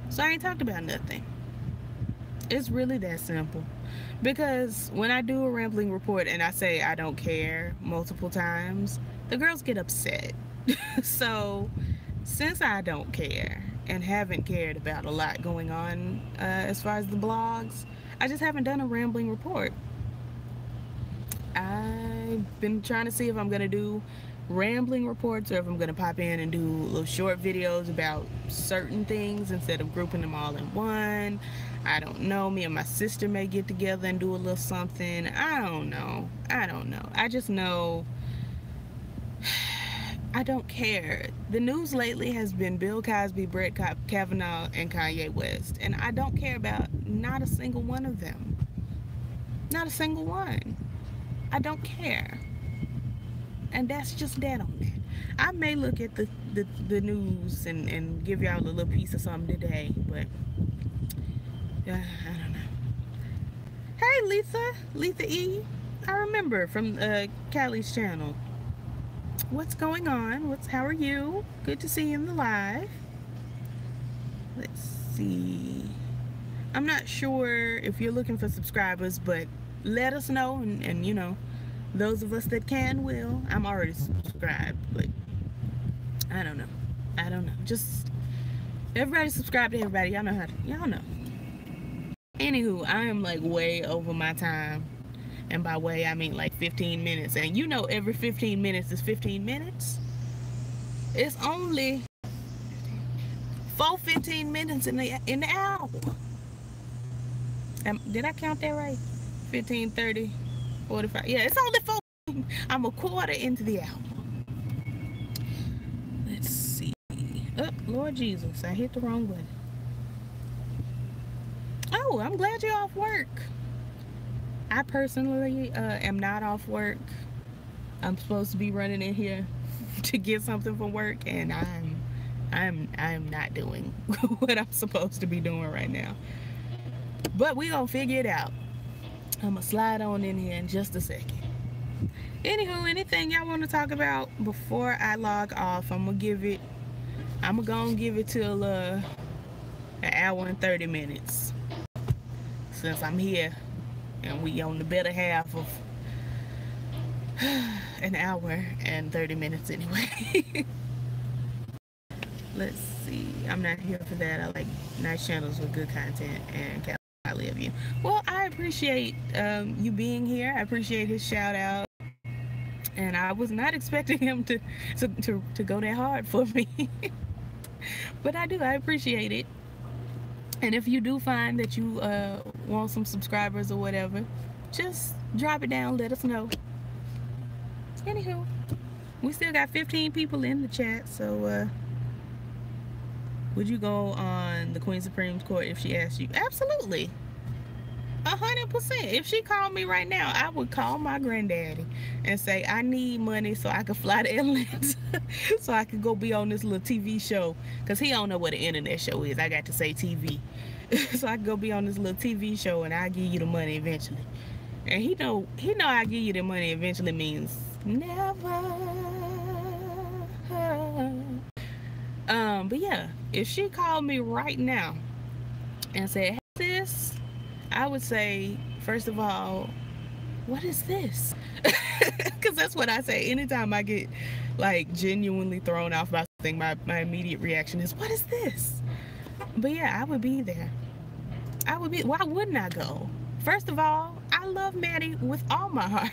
So I ain't talked about nothing. It's really that simple. Because when I do a rambling report and I say I don't care multiple times, the girls get upset. So since I don't care and haven't cared about a lot going on as far as the blogs, I just haven't done a rambling report. I've been trying to see if I'm going to do rambling reports or if I'm going to pop in and do little short videos about certain things instead of grouping them all in one. I don't know. Me and my sister may get together and do a little something. I don't know. I just know I don't care. The news lately has been Bill Cosby, Brett Kavanaugh, and Kanye West. And I don't care about not a single one of them. Not a single one. I don't care. And that's just that on that. I may look at the news and give y'all a little piece of something today, but I don't know. Hey, Letha E. I remember from Callie's channel. What's going on? How are you? Good to see you in the live. Let's see. I'm not sure if you're looking for subscribers, but let us know, and you know, those of us that can will. I'm already subscribed, but I don't know. Just everybody subscribe to everybody. Y'all know. Anywho, I am like way over my time. And by way, I mean like 15 minutes. And you know every 15 minutes is 15 minutes. It's only 4:15 minutes in the hour. Did I count that right? 15, 30, 45. Yeah, it's only 4. I'm a quarter into the hour. Let's see. Oh, Lord Jesus, I hit the wrong button. Oh, I'm glad you're off work. I personally am not off work. I'm supposed to be running in here to get something from work, and I'm not doing what I'm supposed to be doing right now. But we gonna figure it out. I'm gonna slide on in here in just a second. Anywho, anything y'all want to talk about before I log off? I'm gonna go and give it till an hour and 30 minutes, since I'm here and we on the better half of an hour and 30 minutes anyway. Let's see. I'm not here for that. I like nice channels with good content, and I love you. Well, I appreciate you being here. I appreciate his shout out, and I was not expecting him to go that hard for me. But I do. I appreciate it. And if you do find that you want some subscribers or whatever, just drop it down, let us know. Anywho, we still got 15 people in the chat, so would you go on the Queen Supreme's court if she asked you? Absolutely. 100%. If she called me right now, I would call my granddaddy and say, I need money so I could fly to Atlanta so I could go be on this little TV show, because he don't know what an internet show is. I got to say TV. So I could go be on this little TV show, and I'll give you the money eventually. And he know I give you the money eventually means never. But yeah, if she called me right now and said, hey, sis, I would say, first of all, what is this? Because that's what I say anytime I get like genuinely thrown off by something. My immediate reaction is, what is this? But yeah, I would be there. Why wouldn't I go? First of all, I love Maddie with all my heart.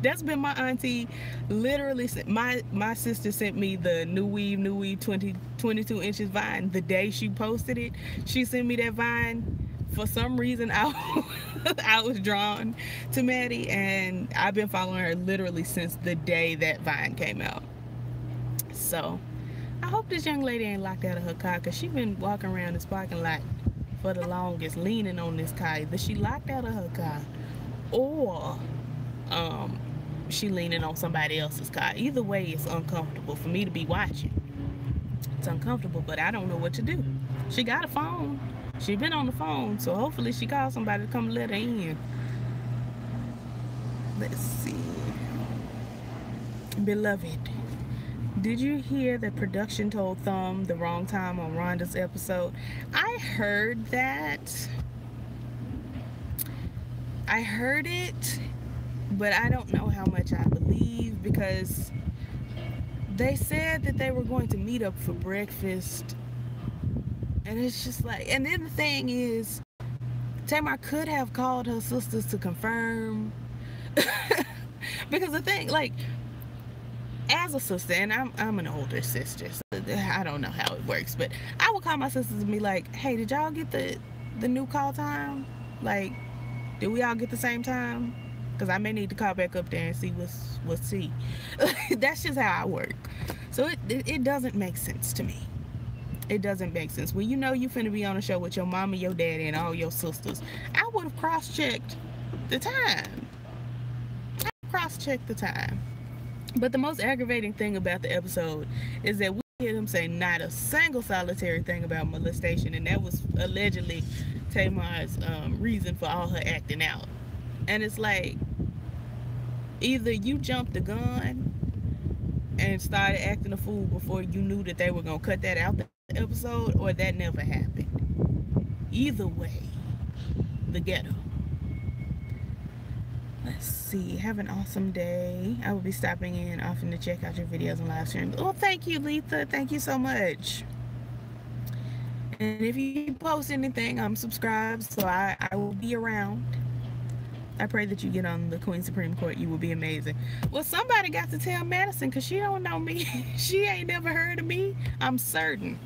That's been my auntie. Literally, my sister sent me the New Weave 22 inches vine the day she posted it. She sent me that vine. For some reason, I was drawn to Maddie, and I've been following her literally since the day that vine came out. So I hope this young lady ain't locked out of her car, because she's been walking around this parking lot for the longest, leaning on this car. Either she locked out of her car, or she leaning on somebody else's car. Either way, it's uncomfortable for me to be watching. It's uncomfortable, but I don't know what to do. She got a phone. She been on the phone, so hopefully she called somebody to come let her in. Let's see. Beloved, did you hear that production told Thumb the wrong time on Rhonda's episode? I heard that. I heard it, but I don't know how much I believe, because they said that they were going to meet up for breakfast. And it's just like, and then the thing is, Tamar could have called her sisters to confirm. Because the thing, like, as a sister, and I'm an older sister, so I don't know how it works, but I would call my sisters and be like, hey, did y'all get the new call time? Like, did we all get the same time? Because I may need to call back up there and see what's see. That's just how I work. So it doesn't make sense to me. It doesn't make sense. When you know you finna be on a show with your mama, your daddy, and all your sisters, I would have cross-checked the time. The time. But the most aggravating thing about the episode is that we hear them say not a single solitary thing about molestation, and that was allegedly Tamar's reason for all her acting out. And it's like, either you jumped the gun and started acting a fool before you knew that they were gonna cut that out the episode, or that never happened. Either way, the ghetto. Let's see. Have an awesome day. I will be stopping in often to check out your videos and live streams. Oh, thank you, Letha. Thank you so much. And if you post anything, I'm subscribed, so I will be around. I pray that you get on the Queen Supreme Court. You will be amazing. Well, somebody got to tell Madison, because she don't know me. She ain't never heard of me. I'm certain.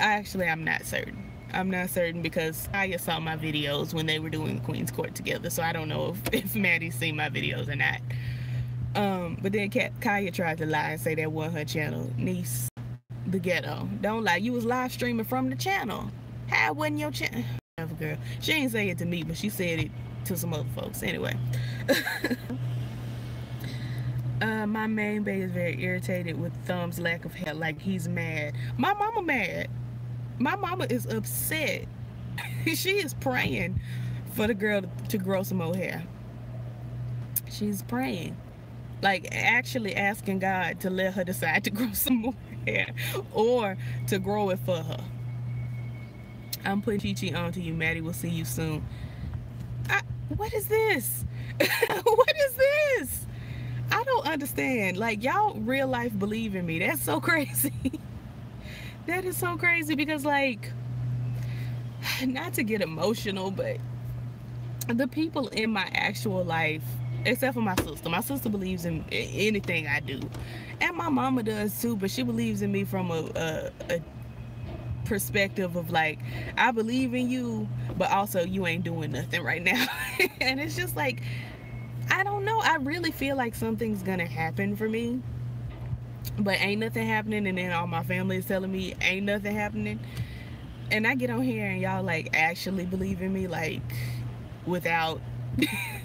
Actually, I'm not certain. I'm not certain because Kaya saw my videos when they were doing the Queen's Court together, so I don't know if Maddie's seen my videos or not. But then Kaya tried to lie and say that wasn't her channel. Niece, the ghetto. Don't lie. You was live streaming from the channel. How wasn't your channel? Girl. She ain't say it to me, but she said it to some other folks. Anyway. My main bae is very irritated with Thumb's lack of hair. Like, he's mad. My mama mad. My mama is upset. She is praying for the girl to grow some more hair. She's praying. Like, actually asking God to let her decide to grow some more hair or to grow it for her. I'm putting Chi Chi on to you. Maddie will see you soon. What is this? What is this? I don't understand. Like, y'all real life believe in me. That's so crazy. That is so crazy because, like, not to get emotional, but the people in my actual life, except for my sister believes in anything I do, and my mama does too, but she believes in me from a perspective of, like, I believe in you, but also you ain't doing nothing right now. And it's just like, I don't know. I really feel like something's gonna happen for me, but ain't nothing happening, and then all my family is telling me ain't nothing happening, and I get on here and y'all, like, actually believe in me, like, without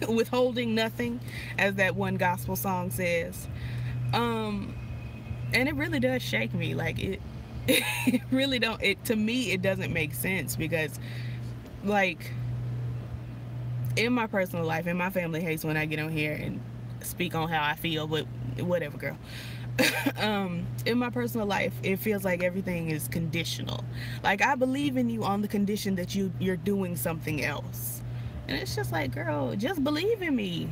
withholding nothing, as that one gospel song says. And it really does shake me. Like, it really don't, to me it doesn't make sense, because, like, in my personal life, and my family hates when I get on here and speak on how I feel, but whatever, girl. In my personal life, it feels like everything is conditional. Like, I believe in you on the condition that you're doing something else, and it's just like, girl, just believe in me.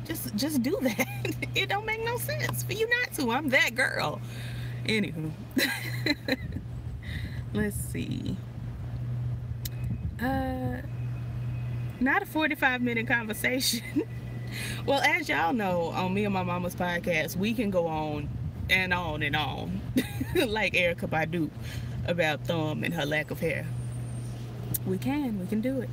Just do that. It don't make no sense for you not to. I'm that girl. Anywho. Let's see. Not a 45-minute conversation. Well, as y'all know, on me and my mama's podcast, we can go on and on and on, like Erykah Badu, about Thumb and her lack of hair. We can do it.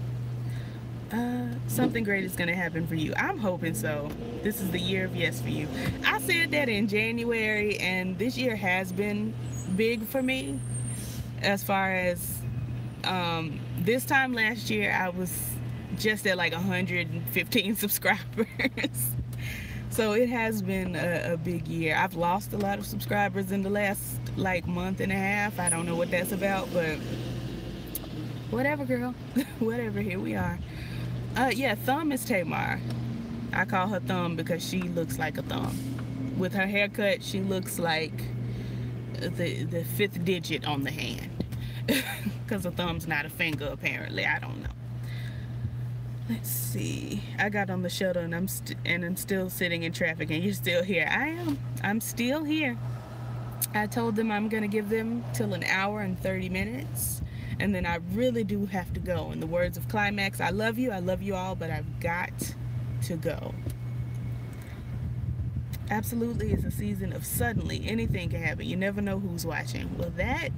Something great is gonna happen for you. I'm hoping so. This is the year of yes for you. I said that in January, and this year has been big for me. As far as this time last year, I was just at like 115 subscribers. So it has been a big year. I've lost a lot of subscribers in the last, like, month and a half. I don't know what that's about, but whatever, girl. Whatever, here we are. Yeah, Thumb is Tamar. I call her Thumb because she looks like a thumb. With her haircut, she looks like the fifth digit on the hand. Because a thumb's not a finger, apparently. I don't know. Let's see. I got on the shuttle and I'm still sitting in traffic, and you're still here. I am. I'm still here. I told them I'm gonna give them till an hour and 30 minutes, and then I really do have to go. In the words of Climax, I love you all, but I've got to go. Absolutely, it's a season of suddenly. Anything can happen. You never know who's watching. Well, that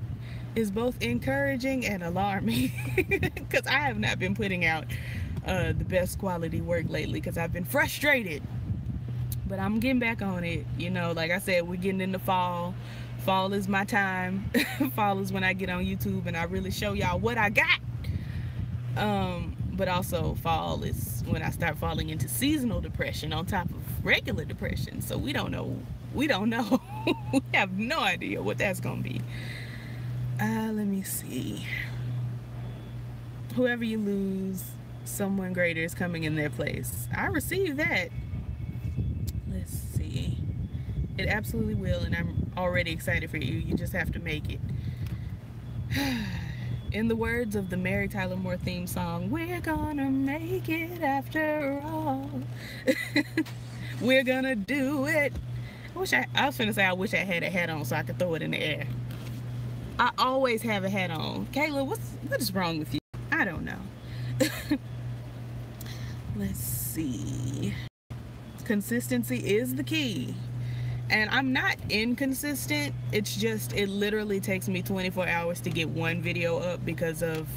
is both encouraging and alarming, because I have not been putting out the best quality work lately because I've been frustrated. But I'm getting back on it. You know, like I said, we're getting into fall. Fall is my time. Fall is when I get on YouTube and I really show y'all what I got. But also fall is when I start falling into seasonal depression on top of regular depression. So we don't know. We have no idea what that's gonna be. Let me see. Whoever you lose, someone greater is coming in their place. I received that. Let's see. It absolutely will, and I'm already excited for you. You just have to make it. In the words of the Mary Tyler Moore theme song, we're gonna make it after all. We're gonna do it. I was finna say I wish I had a hat on so I could throw it in the air. I always have a hat on. Kayla, what is wrong with you? I don't know. Let's see. Consistency is the key. And I'm not inconsistent. It's just, it literally takes me 24 hours to get one video up because of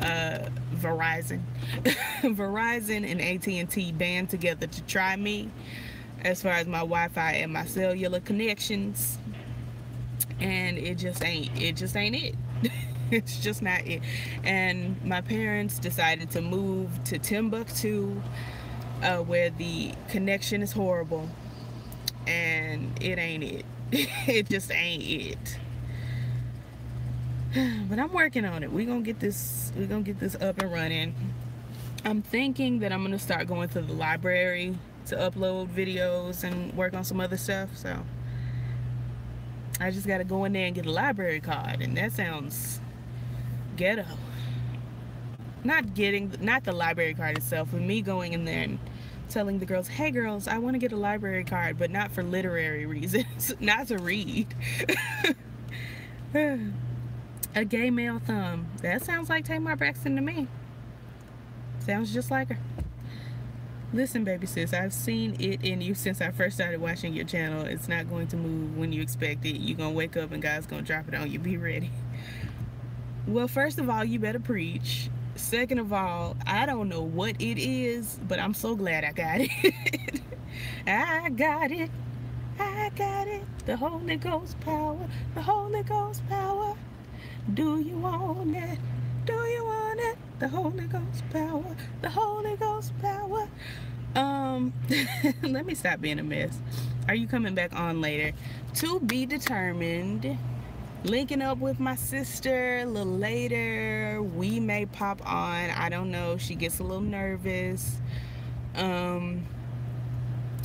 Verizon. Verizon and AT&T band together to try me as far as my Wi-Fi and my cellular connections, and it just ain't it. It's just not it. And my parents decided to move to Timbuktu, where the connection is horrible, and it ain't it. It just ain't it. But I'm working on it. We're gonna get this up and running. I'm thinking that I'm gonna start going to the library to upload videos and work on some other stuff. So I just gotta go in there and get a library card, and that sounds ghetto. Not the library card itself, but me going in there and telling the girls, hey girls, I want to get a library card, but not for literary reasons, not to read. A gay male thumb. That sounds like Tamar Braxton to me. Sounds just like her. Listen, baby sis, I've seen it in you since I first started watching your channel. It's not going to move when you expect it. You're going to wake up and God's going to drop it on you. Be ready. Well, first of all, you better preach. Second of all, I don't know what it is, but I'm so glad I got it. I got it. I got it. The Holy Ghost power. The Holy Ghost power. Do you want it? Do you want it? The Holy Ghost power. The Holy Ghost power. Let me stop being a mess. Are you coming back on later? To be determined. Linking up with my sister a little later. We may pop on. I don't know. She gets a little nervous.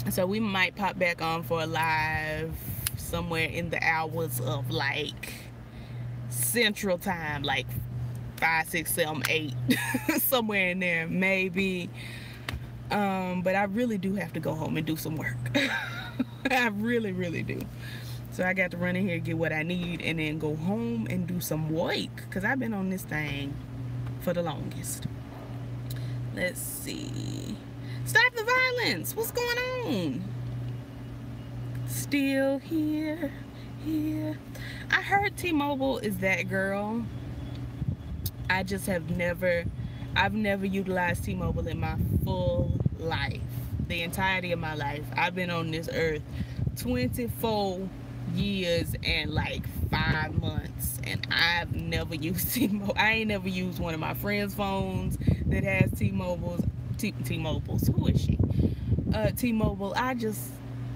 So we might pop back on for a live somewhere in the hours of like Central Time, like 5, 6, 7, 8, somewhere in there, maybe. But I really do have to go home and do some work. I really, really do. So I got to run in here, get what I need, and then go home and do some work, because I've been on this thing for the longest. Let's see. Stop the violence. What's going on? Still here. I heard T-Mobile is that girl. I just have I've never utilized T-Mobile in my full life. The entirety of my life. I've been on this earth 24 years and like 5 months, and I've never used T-Mobile. I ain't never used one of my friends' phones that has T-Mobile's. Who is she? T-Mobile.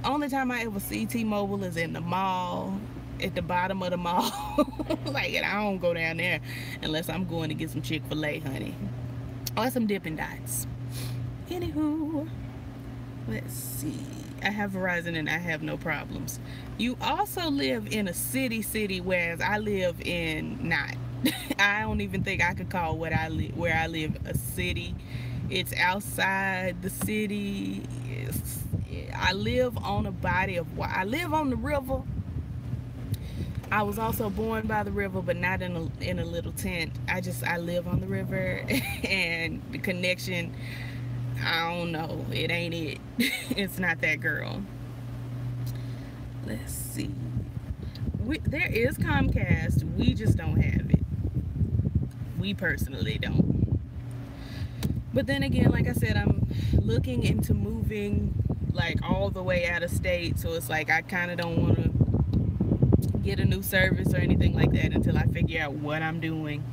Only time I ever see T-Mobile is in the mall, at the bottom of the mall. Like, and I don't go down there unless I'm going to get some Chick-fil-A, honey, or some Dippin' Dots. Anywho, let's see. I have Verizon and I have no problems. You also live in a city, whereas I live in not. I don't even think I could call where I live a city. It's outside the city. I live on a body of water. I live on the river. I was also born by the river, but not in a little tent. I live on the river, and the connection, I don't know. It ain't it. It's not that girl. Let's see. There is Comcast. We just don't have it. We personally don't. But then again, like I said, I'm looking into moving like all the way out of state. So it's like I kind of don't want to get a new service or anything like that until I figure out what I'm doing.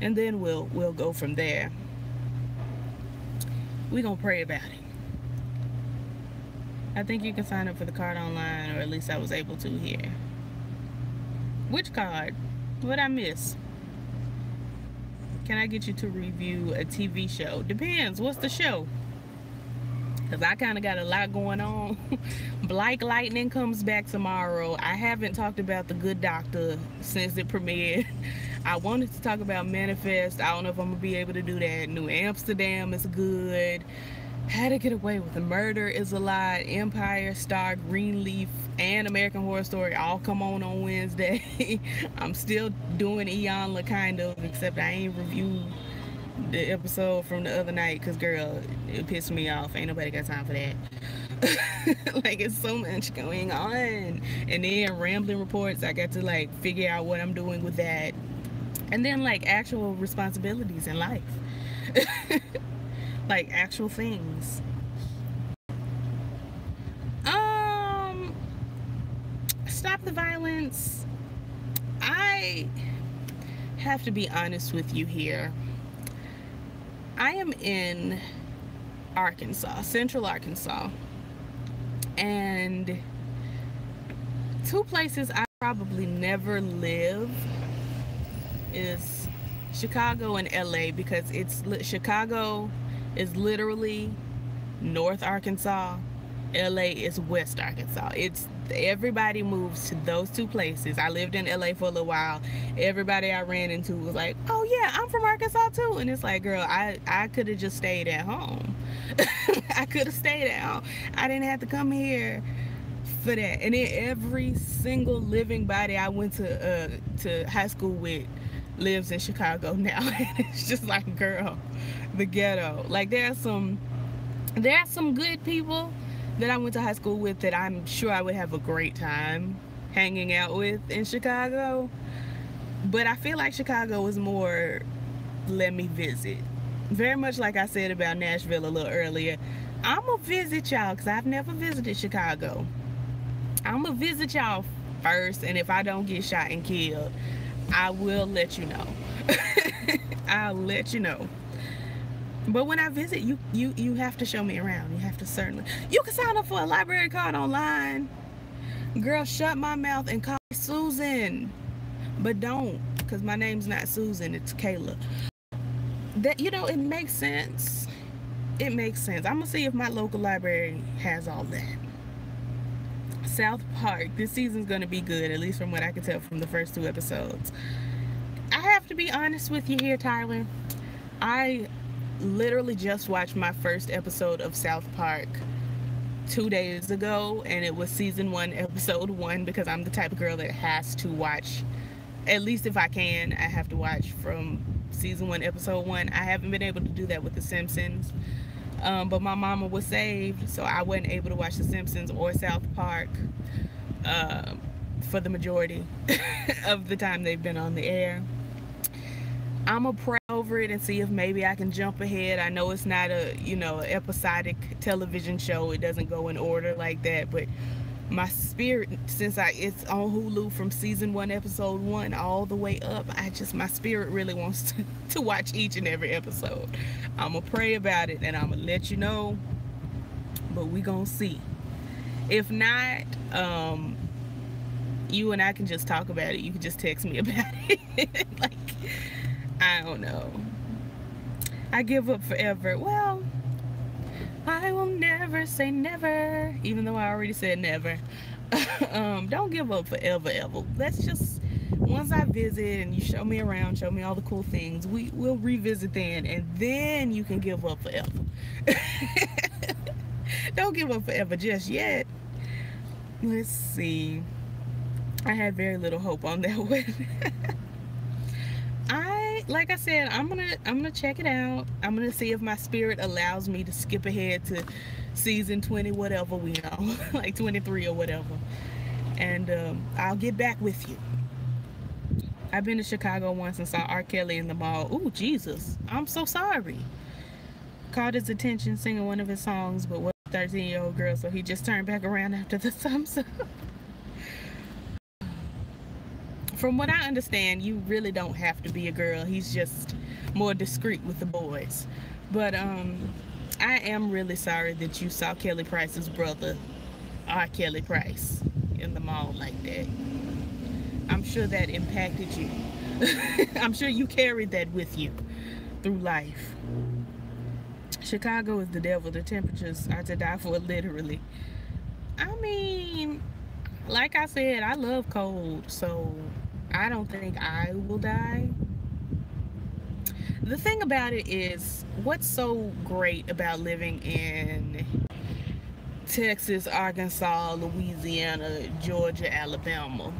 And then we'll go from there. We're going to pray about it. I think you can sign up for the card online, or at least I was able to here. Which card? What'd I miss? Can I get you to review a TV show? Depends. What's the show? Because I kind of got a lot going on. Black Lightning comes back tomorrow. I haven't talked about The Good Doctor since it premiered. I wanted to talk about Manifest. I don't know if I'm going to be able to do that. New Amsterdam is good. How to Get Away with Murder is a lot. Empire, Star, Greenleaf, and American Horror Story all come on Wednesday. I'm still doing Iyanla kind of, except I ain't reviewed the episode from the other night because, girl, it pissed me off. Ain't nobody got time for that. Like, it's so much going on. And then rambling reports, I got to like figure out what I'm doing with that. And then like actual responsibilities in life. Like actual things. Um Stop the violence. I have to be honest with you here. I am in Arkansas, central Arkansas. And two places I probably never live is Chicago and LA, because Chicago is literally North Arkansas, LA is West Arkansas. It's everybody moves to those two places. I lived in LA for a little while. Everybody I ran into was like, "Oh yeah, I'm from Arkansas too." And it's like, girl, I could have just stayed at home. I could have stayed at home. I didn't have to come here for that. And then every single living body I went to high school with lives in Chicago now. And it's just like, girl, the ghetto. Like, there are some good people that I went to high school with that I'm sure I would have a great time hanging out with in Chicago. But I feel like Chicago is more, let me visit. Very much like I said about Nashville a little earlier. I'm gonna visit y'all because I've never visited Chicago. I'm gonna visit y'all first, and if I don't get shot and killed, I will let you know. I'll let you know. But when I visit, you have to show me around. You have to certainly. You can sign up for a library card online. Girl, shut my mouth and call me Susan. But don't, because my name's not Susan, it's Kayla. That, it makes sense. It makes sense. I'm gonna see if my local library has all that. South Park, this season's gonna be good, at least from what I can tell from the first 2 episodes. I have to be honest with you here, Tyler. I literally just watched my first episode of South Park 2 days ago, and it was season 1, episode 1, because I'm the type of girl that has to watch, at least if I can, I have to watch from season 1, episode 1. I haven't been able to do that with The Simpsons, but my mama was saved, so I wasn't able to watch The Simpsons or South Park for the majority of the time they've been on the air. I'm gonna pray over it and see if maybe I can jump ahead. I know it's not a, episodic television show. It doesn't go in order like that, but my spirit, since it's on Hulu from season 1, episode 1 all the way up, my spirit really wants to watch each and every episode. I'm gonna pray about it and I'm gonna let you know, but we gonna see. If not, you and I can just talk about it. You can just text me about it. Like, I don't know. I give up forever. Well, I will never say never, even though I already said never. Don't give up forever, ever. Let's just, once I visit and you show me around, show me all the cool things, we'll revisit then, and then you can give up forever. Don't give up forever just yet. Let's see. I had very little hope on that one. Like I said, I'm gonna check it out. I'm gonna see if my spirit allows me to skip ahead to season 20, whatever we know, like 23 or whatever, and I'll get back with you. I've been to Chicago once and saw R. Kelly in the mall. Ooh, Jesus, I'm so sorry. Caught his attention singing one of his songs, but was a 13-year-old girl, so he just turned back around after the thumbs up. From what I understand, you really don't have to be a girl. He's just more discreet with the boys. But I am really sorry that you saw Kelly Price's brother, R. Kelly Price, in the mall like that. I'm sure that impacted you. I'm sure you carried that with you through life. Chicago is the devil. The temperatures are to die for, literally. I mean, like I said, I love cold, so I don't think I will die. The thing about it is, what's so great about living in Texas, Arkansas, Louisiana, Georgia, Alabama,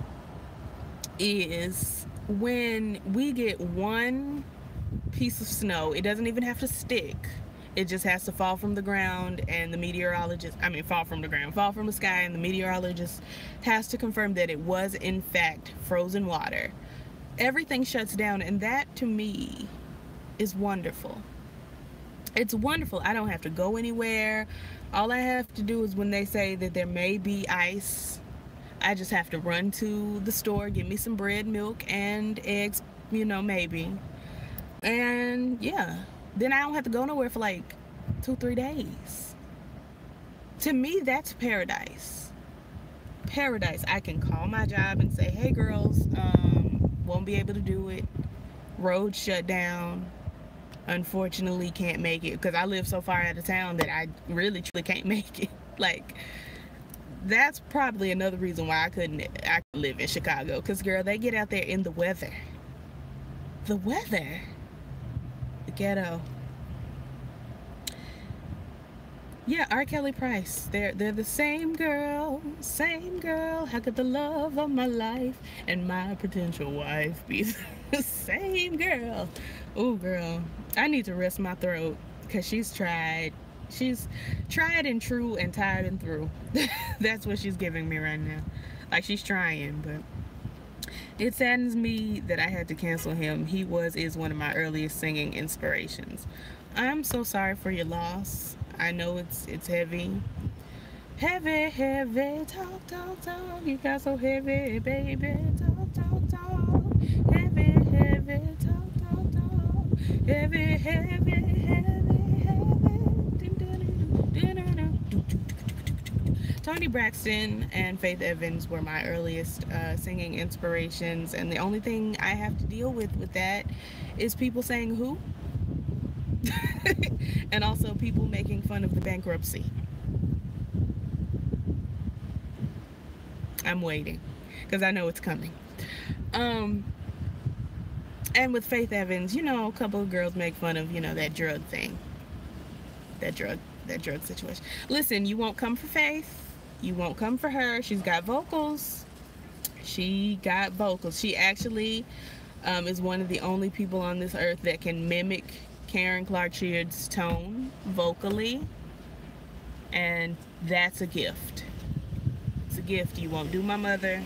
is when we get one piece of snow, it doesn't even have to stick. It just has to fall from the ground, and the meteorologist, fall from the ground, fall from the sky, and the meteorologist has to confirm that it was in fact frozen water. Everything shuts down, and that to me is wonderful. It's wonderful. I don't have to go anywhere. All I have to do is when they say that there may be ice, I just have to run to the store, get me some bread, milk, and eggs, maybe. And yeah, then I don't have to go nowhere for like 2-3 days. To me, that's paradise. Paradise. I can call my job and say, hey girls, won't be able to do it. Road shut down. Unfortunately can't make it, because I live so far out of town that I really truly can't make it. Like, that's probably another reason why I couldn't live in Chicago, because girl, they get out there in the weather, the ghetto. Yeah, R. Kelly Price, they're the same girl. How could the love of my life and my potential wife be the same girl? Oh girl, I need to rest my throat, because she's tried and true and tired and through. That's what she's giving me right now. Like, she's trying, but it saddens me that I had to cancel him. He is one of my earliest singing inspirations. I'm so sorry for your loss. I know it's heavy. Heavy, talk, you got so heavy, baby, talk, heavy, talk, heavy. Toni Braxton and Faith Evans were my earliest singing inspirations, and the only thing I have to deal with that is people saying who, and also people making fun of the bankruptcy. I'm waiting, because I know it's coming. And with Faith Evans, a couple of girls make fun of, that drug thing. That drug situation. Listen, you won't come for Faith. You won't come for her. She's got vocals. She actually is one of the only people on this earth that can mimic Karen Clark Sheard's tone vocally. And that's a gift. It's a gift. You won't do my mother.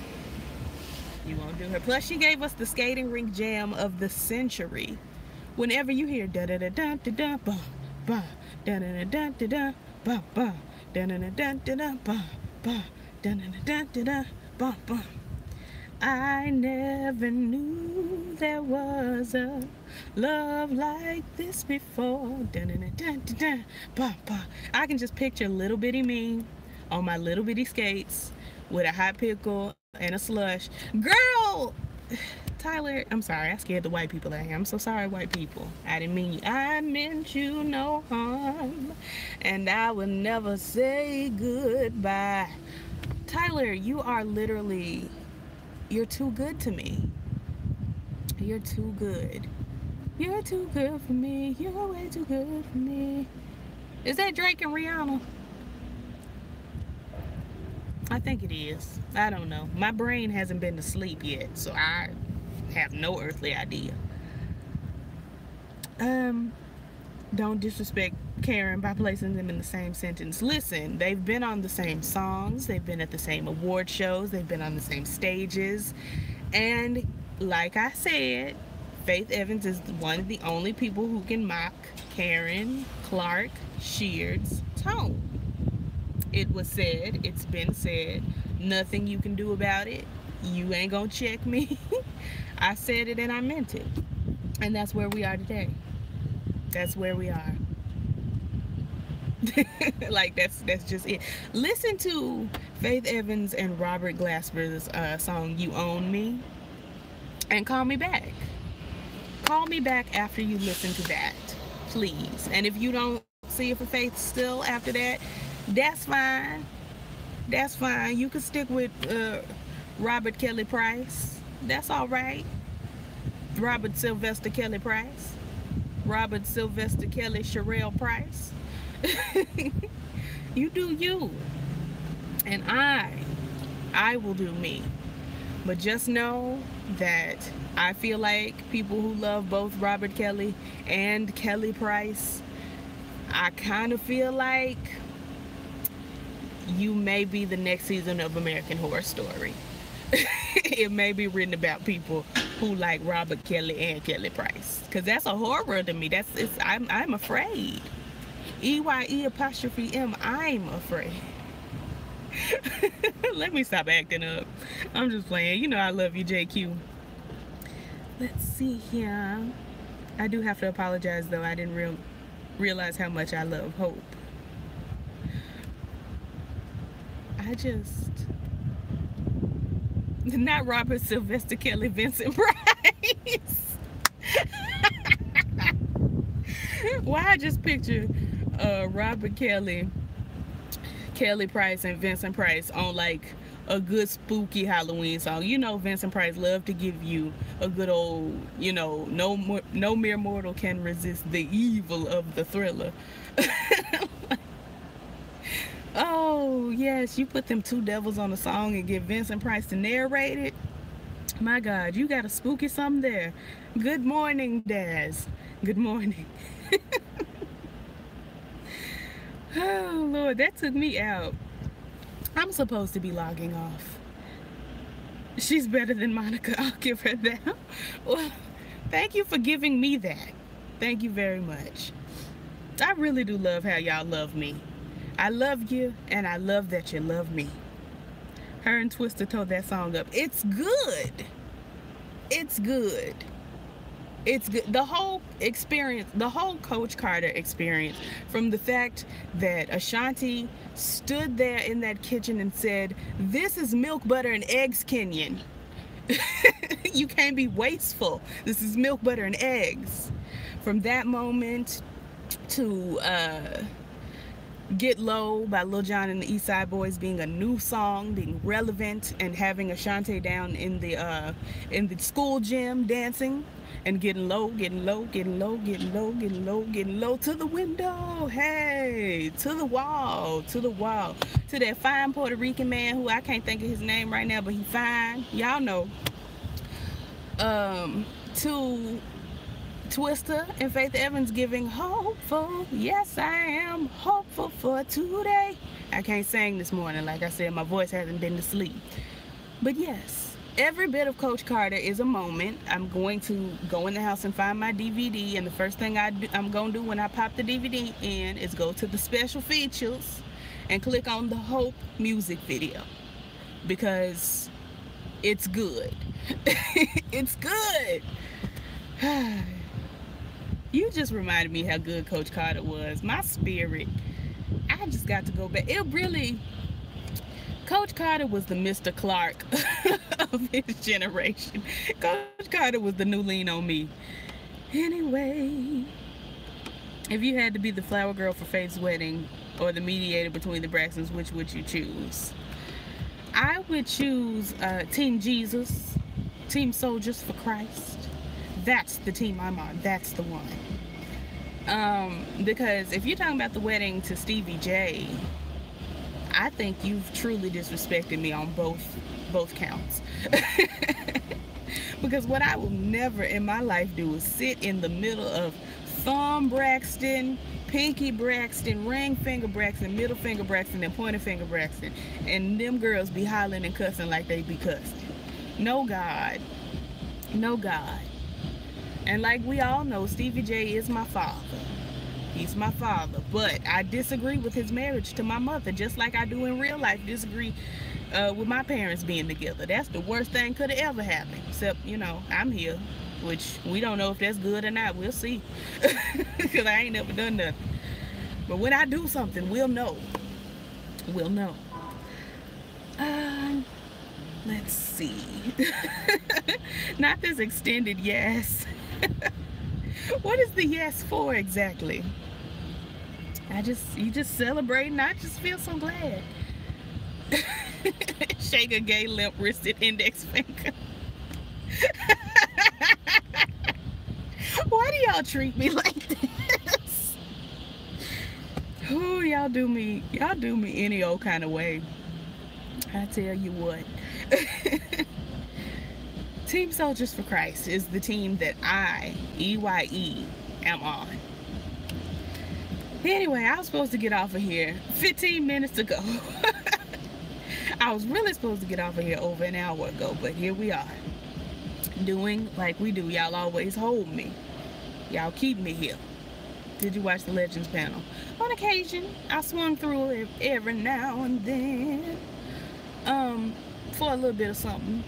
You won't do her. Plus, she gave us the skating rink jam of the century. Whenever you hear da da da da da da ba ba da da da da da ba ba da da da da da ba ba da da da da da ba ba, I never knew there was a love like this before. Da da da da da ba ba. I can just picture little bitty me on my little bitty skates with a hot pickle and a slush. Girl, Tyler, I'm sorry, I scared the white people out here. I'm so sorry, white people. I didn't mean you. I meant you no harm, and I would never say goodbye. Tyler, you are literally, you're too good to me. You're too good. You're too good for me. You're way too good for me. Is that Drake and Rihanna? I think it is. I don't know. My brain hasn't been to sleep yet, so I have no earthly idea. Don't disrespect Karen by placing them in the same sentence. Listen, they've been on the same songs, they've been at the same award shows, they've been on the same stages, and like I said, Faith Evans is one of the only people who can mock Karen Clark Sheard's tone. It was said, it's been said, nothing you can do about it. You ain't gonna check me. I said it and I meant it. And that's where we are today. That's where we are. Like, that's just it. Listen to Faith Evans and Robert Glasper's song, You Own Me, and call me back. Call me back after you listen to that, please. And if you don't see it for Faith still after that, that's fine. That's fine. You can stick with Robert Kelly Price. That's all right. Robert Sylvester Kelly Price. Robert Sylvester Kelly Sherelle Price. You do you. And I will do me. But just know that I feel like people who love both Robert Kelly and Kelly Price, I kind of feel like you may be the next season of American Horror Story. It may be written about people who like Robert Kelly and Kelly Price, because that's a horror to me. I'm afraid. EYE''M. I'm afraid. Let me stop acting up. I'm just playing. You know I love you, JQ. Let's see here. I do have to apologize though. I didn't realize how much I love Hope. Not Robert, Sylvester Kelly, Vincent Price. Why I just picture Robert Kelly, Kelly Price, and Vincent Price on like a good spooky Halloween song. You know Vincent Price loved to give you a good old, you know, no mere mortal can resist the evil of the Thriller. Oh, yes, you put them two devils on a song and get Vincent Price to narrate it. My God, you got a spooky something there. Good morning, Daz. Good morning. Oh, Lord, that took me out. I'm supposed to be logging off. She's better than Monica. I'll give her that. Well, thank you for giving me that. Thank you very much. I really do love how y'all love me. I love you, and I love that you love me. Her and Twista tore that song up. It's good. It's good. It's good. The whole experience, the whole Coach Carter experience, from the fact that Ashanti stood there in that kitchen and said, "This is milk, butter, and eggs, Kenyon. You can't be wasteful. This is milk, butter, and eggs." From that moment to Get Low by Lil Jon and the East Side Boys being a new song, being relevant, and having Ashanti down in the school gym dancing and getting low, getting low, getting low, getting low, getting low, getting low, to the window, hey, to the wall, to that fine Puerto Rican man who I can't think of his name right now, but he fine, y'all know. To Twista and Faith Evans giving hopeful. Yes, I am hopeful for today. I can't sing this morning. Like I said, my voice hasn't been to sleep. But yes, every bit of Coach Carter is a moment. I'm going to go in the house and find my DVD, and the first thing I'm going to do when I pop the DVD in is go to the special features and click on the Hope music video, because it's good. It's good. You just reminded me how good Coach Carter was. My spirit, I just got to go back. It really, Coach Carter was the Mr. Clark of his generation. Coach Carter was the new Lean on Me. Anyway, if you had to be the flower girl for Faith's wedding or the mediator between the Braxtons, which would you choose? I would choose Team Jesus, Team Soldiers for Christ. That's the team I'm on. That's the one. Because if you're talking about the wedding to Stevie J, I think you've truly disrespected me on both counts. Because what I will never in my life do is sit in the middle of thumb Braxton, pinky Braxton, ring finger Braxton, middle finger Braxton, and pointer finger Braxton, and them girls be hollering and cussing like they be cussing. No God. No God. And like we all know, Stevie J is my father. He's my father. But I disagree with his marriage to my mother, just like I do in real life disagree with my parents being together. That's the worst thing could have ever happened. Except, you know, I'm here, which we don't know if that's good or not. We'll see. Because I ain't never done nothing. But when I do something, we'll know. We'll know. Let's see. Not this extended yes. What is the yes for exactly? You just celebrate, and I just feel so glad. Shake a gay limp-wristed index finger. Why do y'all treat me like this? Oh, y'all do me any old kind of way. I tell you what. Team Soldiers for Christ is the team that I, EYE, am on. Anyway, I was supposed to get off of here 15 minutes ago. I was really supposed to get off of here over an hour ago, but here we are. Doing like we do. Y'all always hold me. Y'all keep me here. Did you watch the Legends panel? On occasion, I swung through it every now and then. For a little bit of something.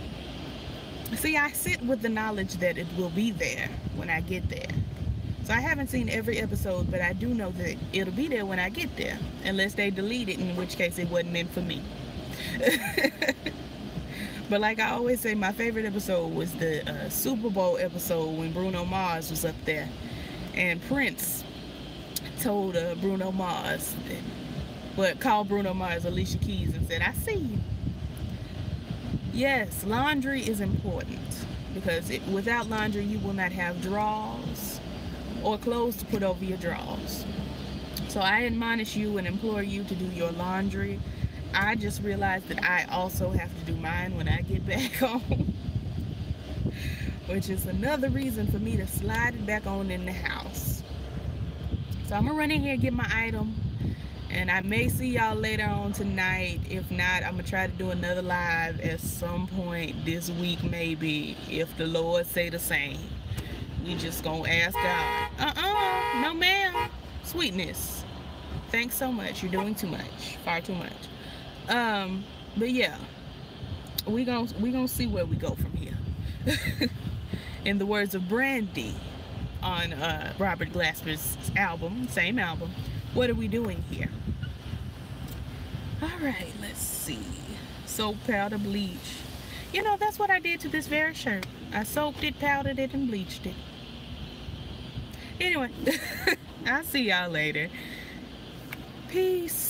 See, I sit with the knowledge that it will be there when I get there. So I haven't seen every episode, but I do know that it'll be there when I get there. Unless they delete it, in which case it wasn't meant for me. But like I always say, my favorite episode was the Super Bowl episode when Bruno Mars was up there. And Prince told Bruno Mars, called Bruno Mars Alicia Keys and said, I see you. Yes, laundry is important because without laundry you will not have drawers or clothes to put over your drawers. So I admonish you and implore you to do your laundry. I just realized that I also have to do mine when I get back home, which is another reason for me to slide it back on in the house. So I'm gonna run in here and get my item, and I may see y'all later on tonight. If not, I'm gonna try to do another live at some point this week, maybe, if the Lord say the same. We just gonna ask God. No ma'am. Sweetness, thanks so much. You're doing too much, far too much. But yeah, we gonna see where we go from here. In the words of Brandy on Robert Glasper's album, same album, what are we doing here? All right, let's see. Soap, powder, bleach. You know, that's what I did to this very shirt. I soaked it, powdered it, and bleached it. Anyway, I'll see y'all later. Peace.